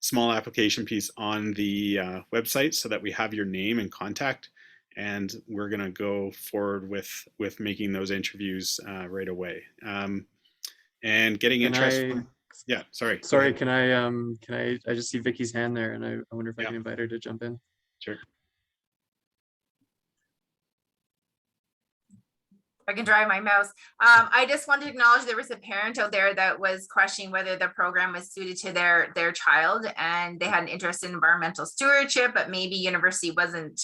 small application piece on the website so that we have your name and contact. And we're going to go forward with making those interviews right away. And getting interest. Yeah, sorry. Sorry, can I just see Vicky's hand there, and I wonder if I can invite her to jump in. Sure. I can drive my mouse. I just wanted to acknowledge there was a parent out there that was questioning whether the program was suited to their child, and they had an interest in environmental stewardship, but maybe university wasn't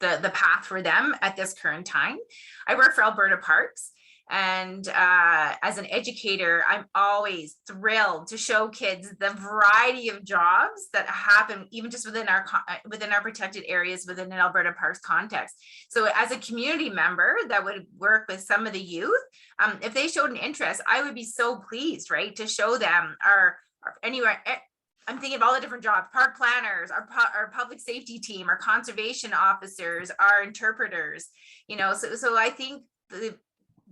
the path for them at this current time. I work for Alberta Parks. And as an educator, I'm always thrilled to show kids the variety of jobs that happen, even just within our protected areas within an Alberta Parks context. So as a community member that would work with some of the youth, if they showed an interest, I would be so pleased, right, to show them our anywhere. I'm thinking of all the different jobs: park planners, our public safety team, our conservation officers, our interpreters. So I think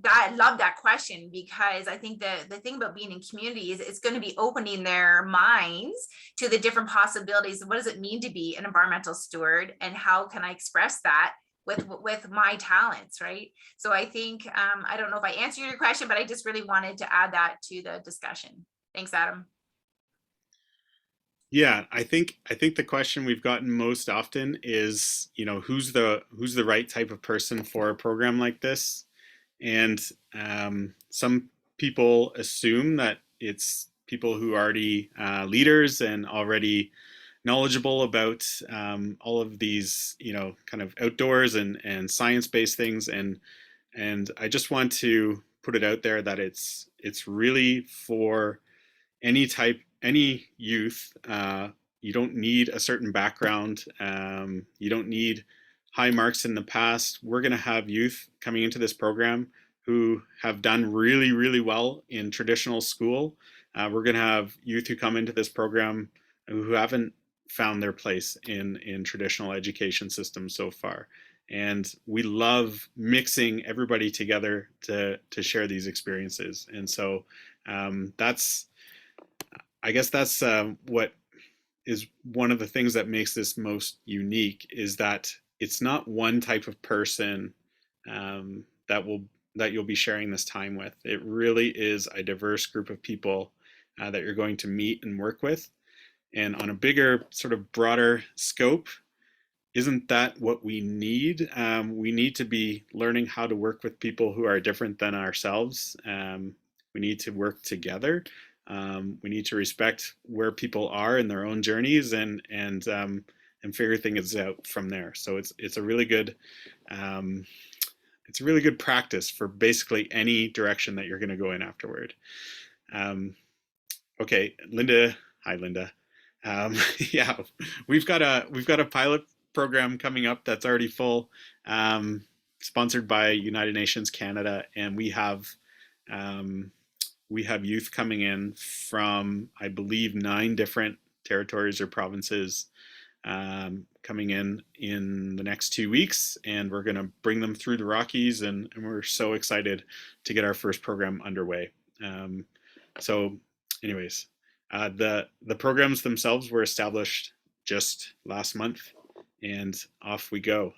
I love that question, because I think the thing about being in community is it's going to be opening their minds to the different possibilities. What does it mean to be an environmental steward, and how can I express that with my talents, right? So I think, I don't know if I answered your question, but I just really wanted to add that to the discussion. Thanks, Adam. Yeah, I think the question we've gotten most often is, who's the right type of person for a program like this? And some people assume that it's people who are already leaders and already knowledgeable about all of these, kind of outdoors and science-based things. And I just want to put it out there that it's really for any youth. You don't need a certain background. You don't need high marks in the past. We're going to have youth coming into this program who have done really, really well in traditional school. We're going to have youth who come into this program who haven't found their place in traditional education systems so far. And we love mixing everybody together to share these experiences. And so I guess that's what is one of the things that makes this most unique, is that it's not one type of person that you'll be sharing this time with. It really is a diverse group of people that you're going to meet and work with. And on a bigger, sort of broader scope, isn't that what we need? We need to be learning how to work with people who are different than ourselves. We need to work together. We need to respect where people are in their own journeys and figure things out from there. So it's a really good practice for basically any direction that you're going to go in afterward. Okay, Linda. Hi, Linda. Yeah, we've got a pilot program coming up that's already full, sponsored by United Nations Canada, and we have youth coming in from, I believe, 9 different territories or provinces coming in the next 2 weeks, and we're going to bring them through the Rockies, and we're so excited to get our first program underway. So anyways, the programs themselves were established just last month, and off we go.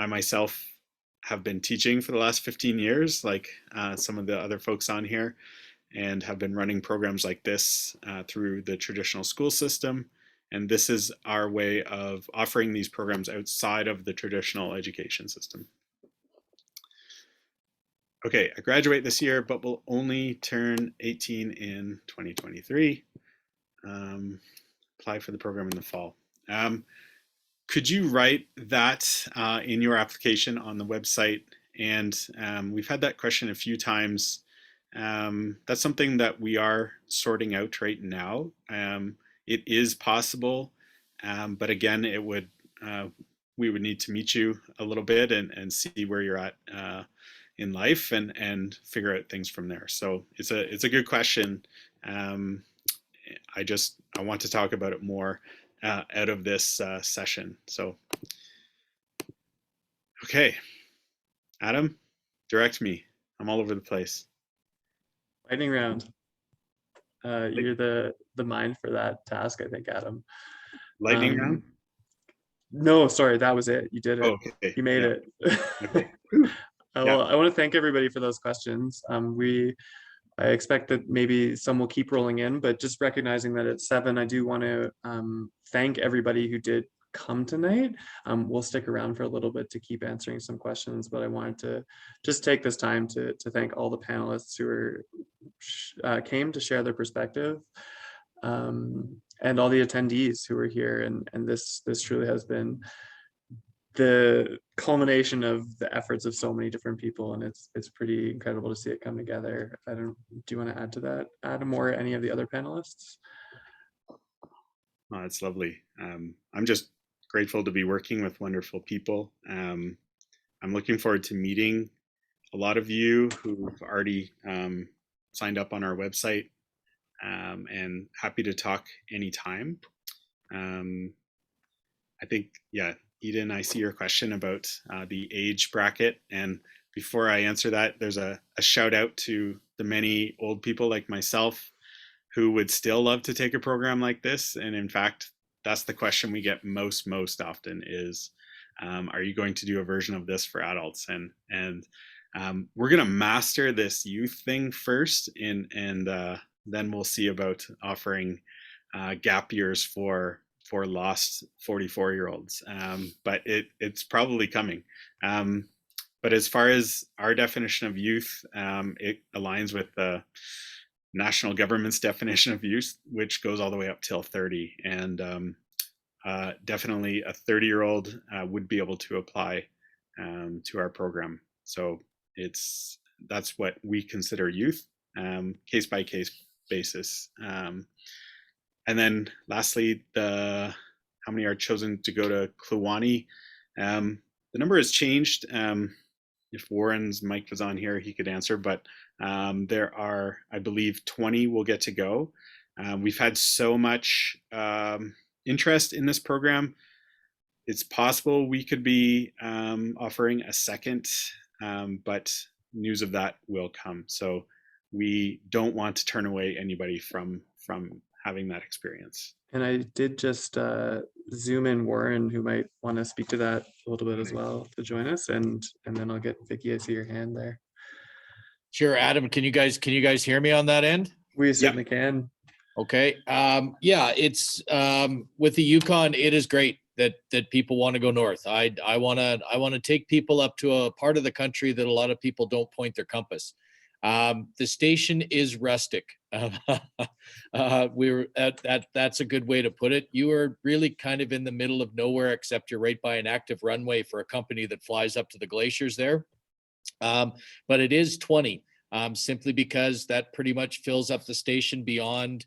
I myself have been teaching for the last 15 years, like some of the other folks on here, and have been running programs like this through the traditional school system. And this is our way of offering these programs outside of the traditional education system. Okay, I graduate this year, but will only turn 18 in 2023. Apply for the program in the fall. Could you write that in your application on the website? And we've had that question a few times. That's something that we are sorting out right now. It is possible, but again, it would we would need to meet you a little bit and see where you're at in life and figure out things from there. So it's a good question. I want to talk about it more out of this session. So, okay, Adam, direct me. I'm all over the place. Lightning round. You're the mind for that task, I think, Adam. Lightning round? No, sorry, that was it. You did it. Oh, okay. You made it. Okay. Well, I want to thank everybody for those questions. I expect that maybe some will keep rolling in, but just recognizing that at 7, I do want to thank everybody who did come tonight. We'll stick around for a little bit to keep answering some questions, but I wanted to just take this time to thank all the panelists who came to share their perspective, and all the attendees who were here. And this truly has been the culmination of the efforts of so many different people, and it's pretty incredible to see it come together. Do you want to add to that, Adam, or any of the other panelists? Oh, it's lovely. I'm just grateful to be working with wonderful people. I'm looking forward to meeting a lot of you who've already signed up on our website, and happy to talk anytime. I think, yeah, Eden, I see your question about the age bracket. And before I answer that, there's a shout out to the many old people like myself who would still love to take a program like this. And in fact, that's the question we get most often is, are you going to do a version of this for adults? And we're going to master this youth thing first, and then we'll see about offering gap years for lost 44-year-olds. But it's probably coming. But as far as our definition of youth, it aligns with the national government's definition of youth, which goes all the way up till 30. And definitely a 30-year-old would be able to apply to our program. So that's what we consider youth, case by case basis. And then lastly, how many are chosen to go to Kluwani? The number has changed. If Warren's mic was on here, he could answer, but there are, I believe, 20 will get to go. We've had so much interest in this program. It's possible we could be offering a second, but news of that will come. So we don't want to turn away anybody from having that experience. And I did just zoom in Warren, who might want to speak to that a little bit as well, to join us, and then I'll get Vicky. I see your hand there. Sure, Adam. Can you guys hear me on that end? We certainly can. Okay. Yeah, it's with the Yukon. It is great that people want to go north. I want to take people up to a part of the country that a lot of people don't point their compass. The station is rustic. That's a good way to put it. You are really kind of in the middle of nowhere, except you're right by an active runway for a company that flies up to the glaciers there. But it is 20, simply because that pretty much fills up the station beyond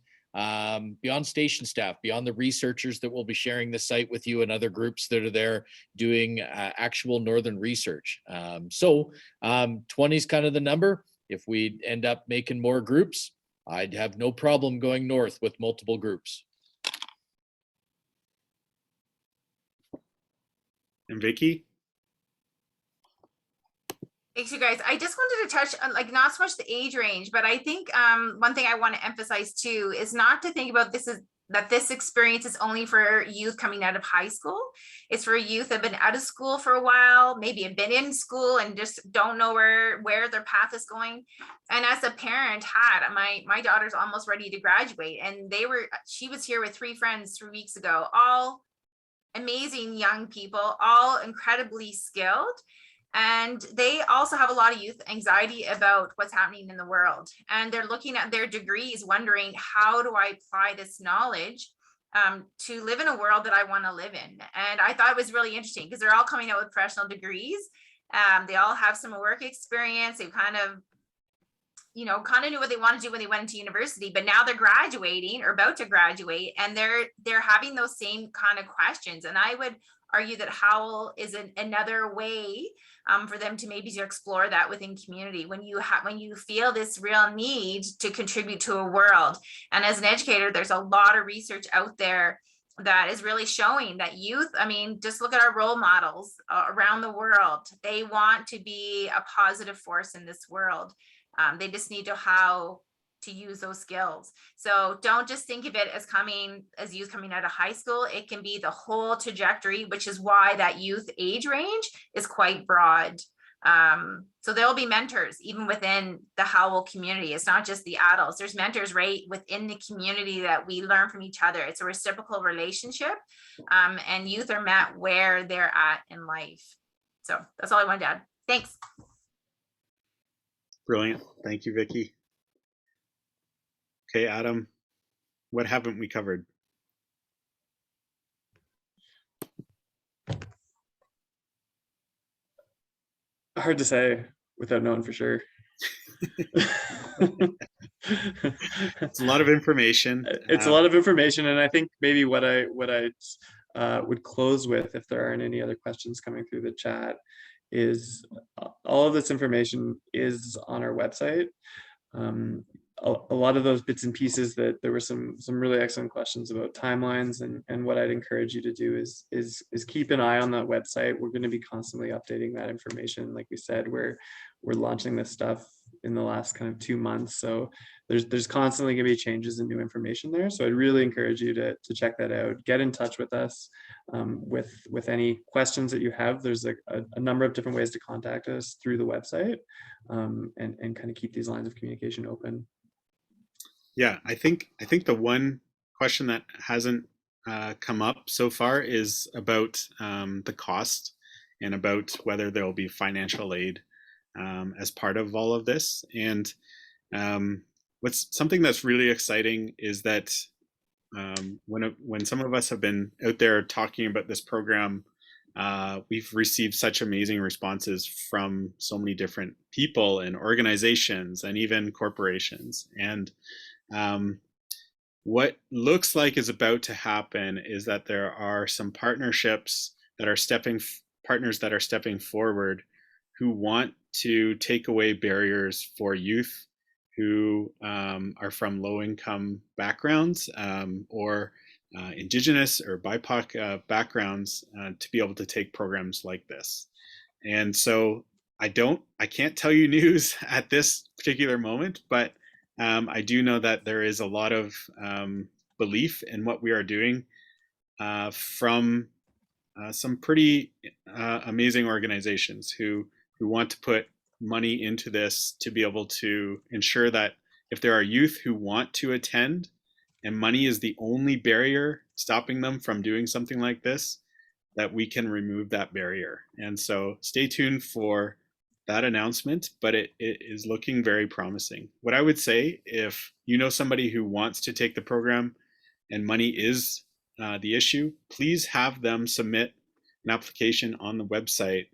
station staff, beyond the researchers that will be sharing the site with you and other groups that are there doing actual northern research. So 20 is kind of the number. If we end up making more groups, I'd have no problem going north with multiple groups. And Vicky? Thanks, you guys. I just wanted to touch on, like, not so much the age range, but I think one thing I want to emphasize too is not to think about this as that this experience is only for youth coming out of high school. It's for youth that have been out of school for a while, maybe have been in school and just don't know where their path is going. And as a parent had, my daughter's almost ready to graduate, and she was here with 3 friends 3 weeks ago, all amazing young people, all incredibly skilled. And they also have a lot of youth anxiety about what's happening in the world. And they're looking at their degrees, wondering, how do I apply this knowledge to live in a world that I want to live in? And I thought it was really interesting because they're all coming out with professional degrees. They all have some work experience. They kind of knew what they want to do when they went into university, but now they're graduating or about to graduate, and they're having those same kind of questions. And I would argue that Howl is another way for them to maybe to explore that within community when you feel this real need to contribute to a world. And as an educator, there's a lot of research out there that is really showing that youth, just look at our role models around the world. They want to be a positive force in this world. They just need to know how to use those skills. So don't just think of it as youth coming out of high school. It can be the whole trajectory, which is why that youth age range is quite broad. So there'll be mentors even within the Howell community. It's not just the adults. There's mentors right within the community that we learn from each other. It's a reciprocal relationship, and youth are met where they're at in life. So that's all I wanted to add. Thanks. Brilliant. Thank you, Vicky. Okay, Adam, what haven't we covered? Hard to say without knowing for sure. It's a lot of information. It's a lot of information, and I think maybe what I would close with, if there aren't any other questions coming through the chat, is all of this information is on our website. A lot of those bits and pieces, that there were some really excellent questions about timelines, and what I'd encourage you to do is keep an eye on that website. We're going to be constantly updating that information. Like we said, we're launching this stuff in the last kind of 2 months, so there's constantly going to be changes and new information there. So I'd really encourage you to check that out. Get in touch with us with any questions that you have. There's a number of different ways to contact us through the website, and kind of keep these lines of communication open. Yeah, I think the one question that hasn't come up so far is about the cost, and about whether there will be financial aid as part of all of this. And what's something that's really exciting is that when some of us have been out there talking about this program, we've received such amazing responses from so many different people and organizations and even corporations. And what looks like is about to happen is that there are some partners that are stepping forward, who want to take away barriers for youth who are from low-income backgrounds, or Indigenous or BIPOC backgrounds, to be able to take programs like this. And so I can't tell you news at this particular moment, but I do know that there is a lot of belief in what we are doing from some pretty amazing organizations who want to put money into this to be able to ensure that if there are youth who want to attend and money is the only barrier stopping them from doing something like this, that we can remove that barrier. And so stay tuned for that announcement, but it is looking very promising. What I would say, if you know somebody who wants to take the program and money is the issue, please have them submit an application on the website.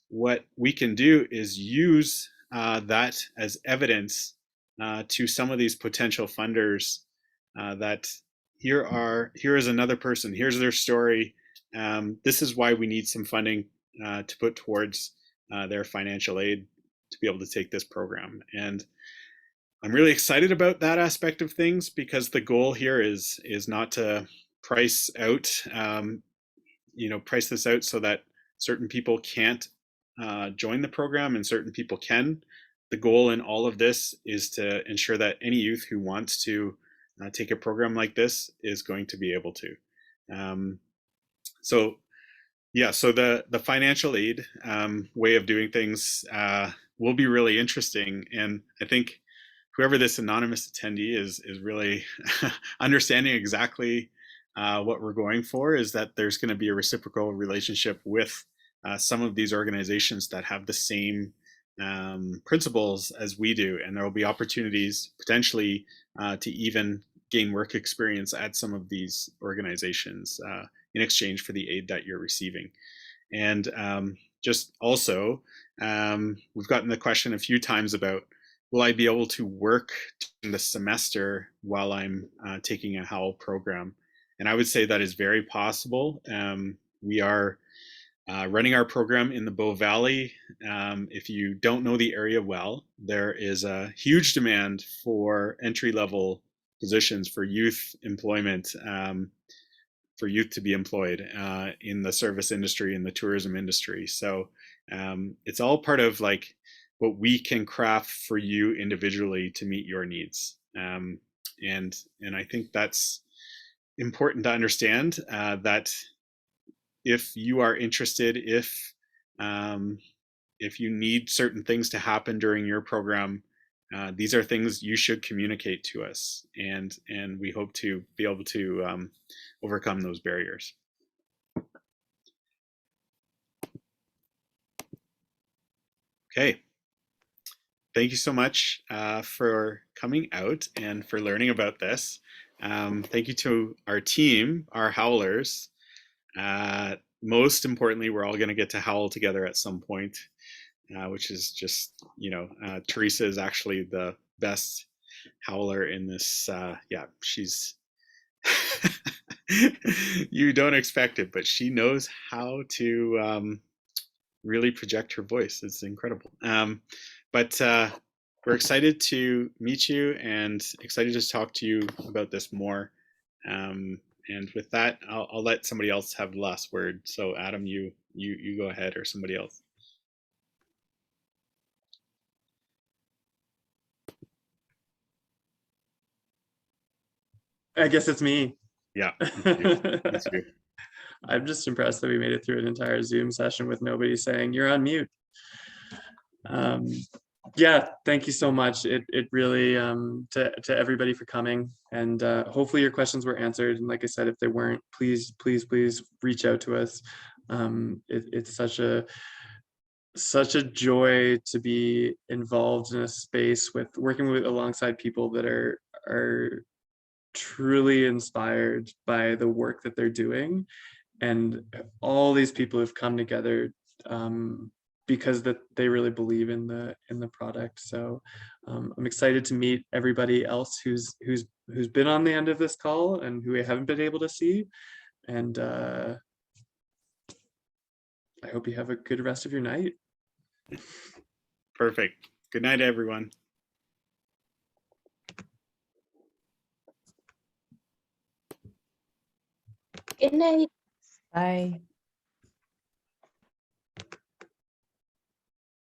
What we can do is use that as evidence to some of these potential funders, that here is another person, here's their story. This is why we need some funding to put towards their financial aid to be able to take this program. And I'm really excited about that aspect of things, because the goal here is not to price this out so that certain people can't join the program and certain people can. The goal in all of this is to ensure that any youth who wants to take a program like this is going to be able to. So yeah, so the financial aid way of doing things will be really interesting, and I think whoever this anonymous attendee is really understanding exactly what we're going for, is that there's going to be a reciprocal relationship with some of these organizations that have the same principles as we do, and there will be opportunities potentially to even gain work experience at some of these organizations in exchange for the aid that you're receiving. And just also, we've gotten the question a few times about, will I be able to work in the semester while I'm taking a Howl program? And I would say that is very possible. We are running our program in the Bow Valley. If you don't know the area well, there is a huge demand for entry-level positions for youth employment, for youth to be employed in the service industry, in the tourism industry. So it's all part of like what we can craft for you individually to meet your needs. And I think that's important to understand, that if you are interested, if you need certain things to happen during your program, these are things you should communicate to us, and we hope to be able to overcome those barriers. Okay. Thank you so much for coming out and for learning about this. Thank you to our team, our Howlers. Most importantly, we're all going to get to howl together at some point, which is just, Teresa is actually the best howler in this. Yeah, she's, you don't expect it, but she knows how to really project her voice. It's incredible. But we're excited to meet you and excited to talk to you about this more. And with that, I'll let somebody else have the last word. So Adam, you go ahead, or somebody else. I guess it's me. Yeah. I'm just impressed that we made it through an entire Zoom session with nobody saying you're on mute. Yeah, thank you so much. It really, to everybody for coming, and hopefully your questions were answered. And like I said, if they weren't, please reach out to us. It's such a joy to be involved in a space with working alongside people that are truly inspired by the work that they're doing, and all these people have come together because that they really believe in the product. So I'm excited to meet everybody else who's been on the end of this call and who we haven't been able to see. And I hope you have a good rest of your night. Perfect. Good night, everyone. Good night. Bye.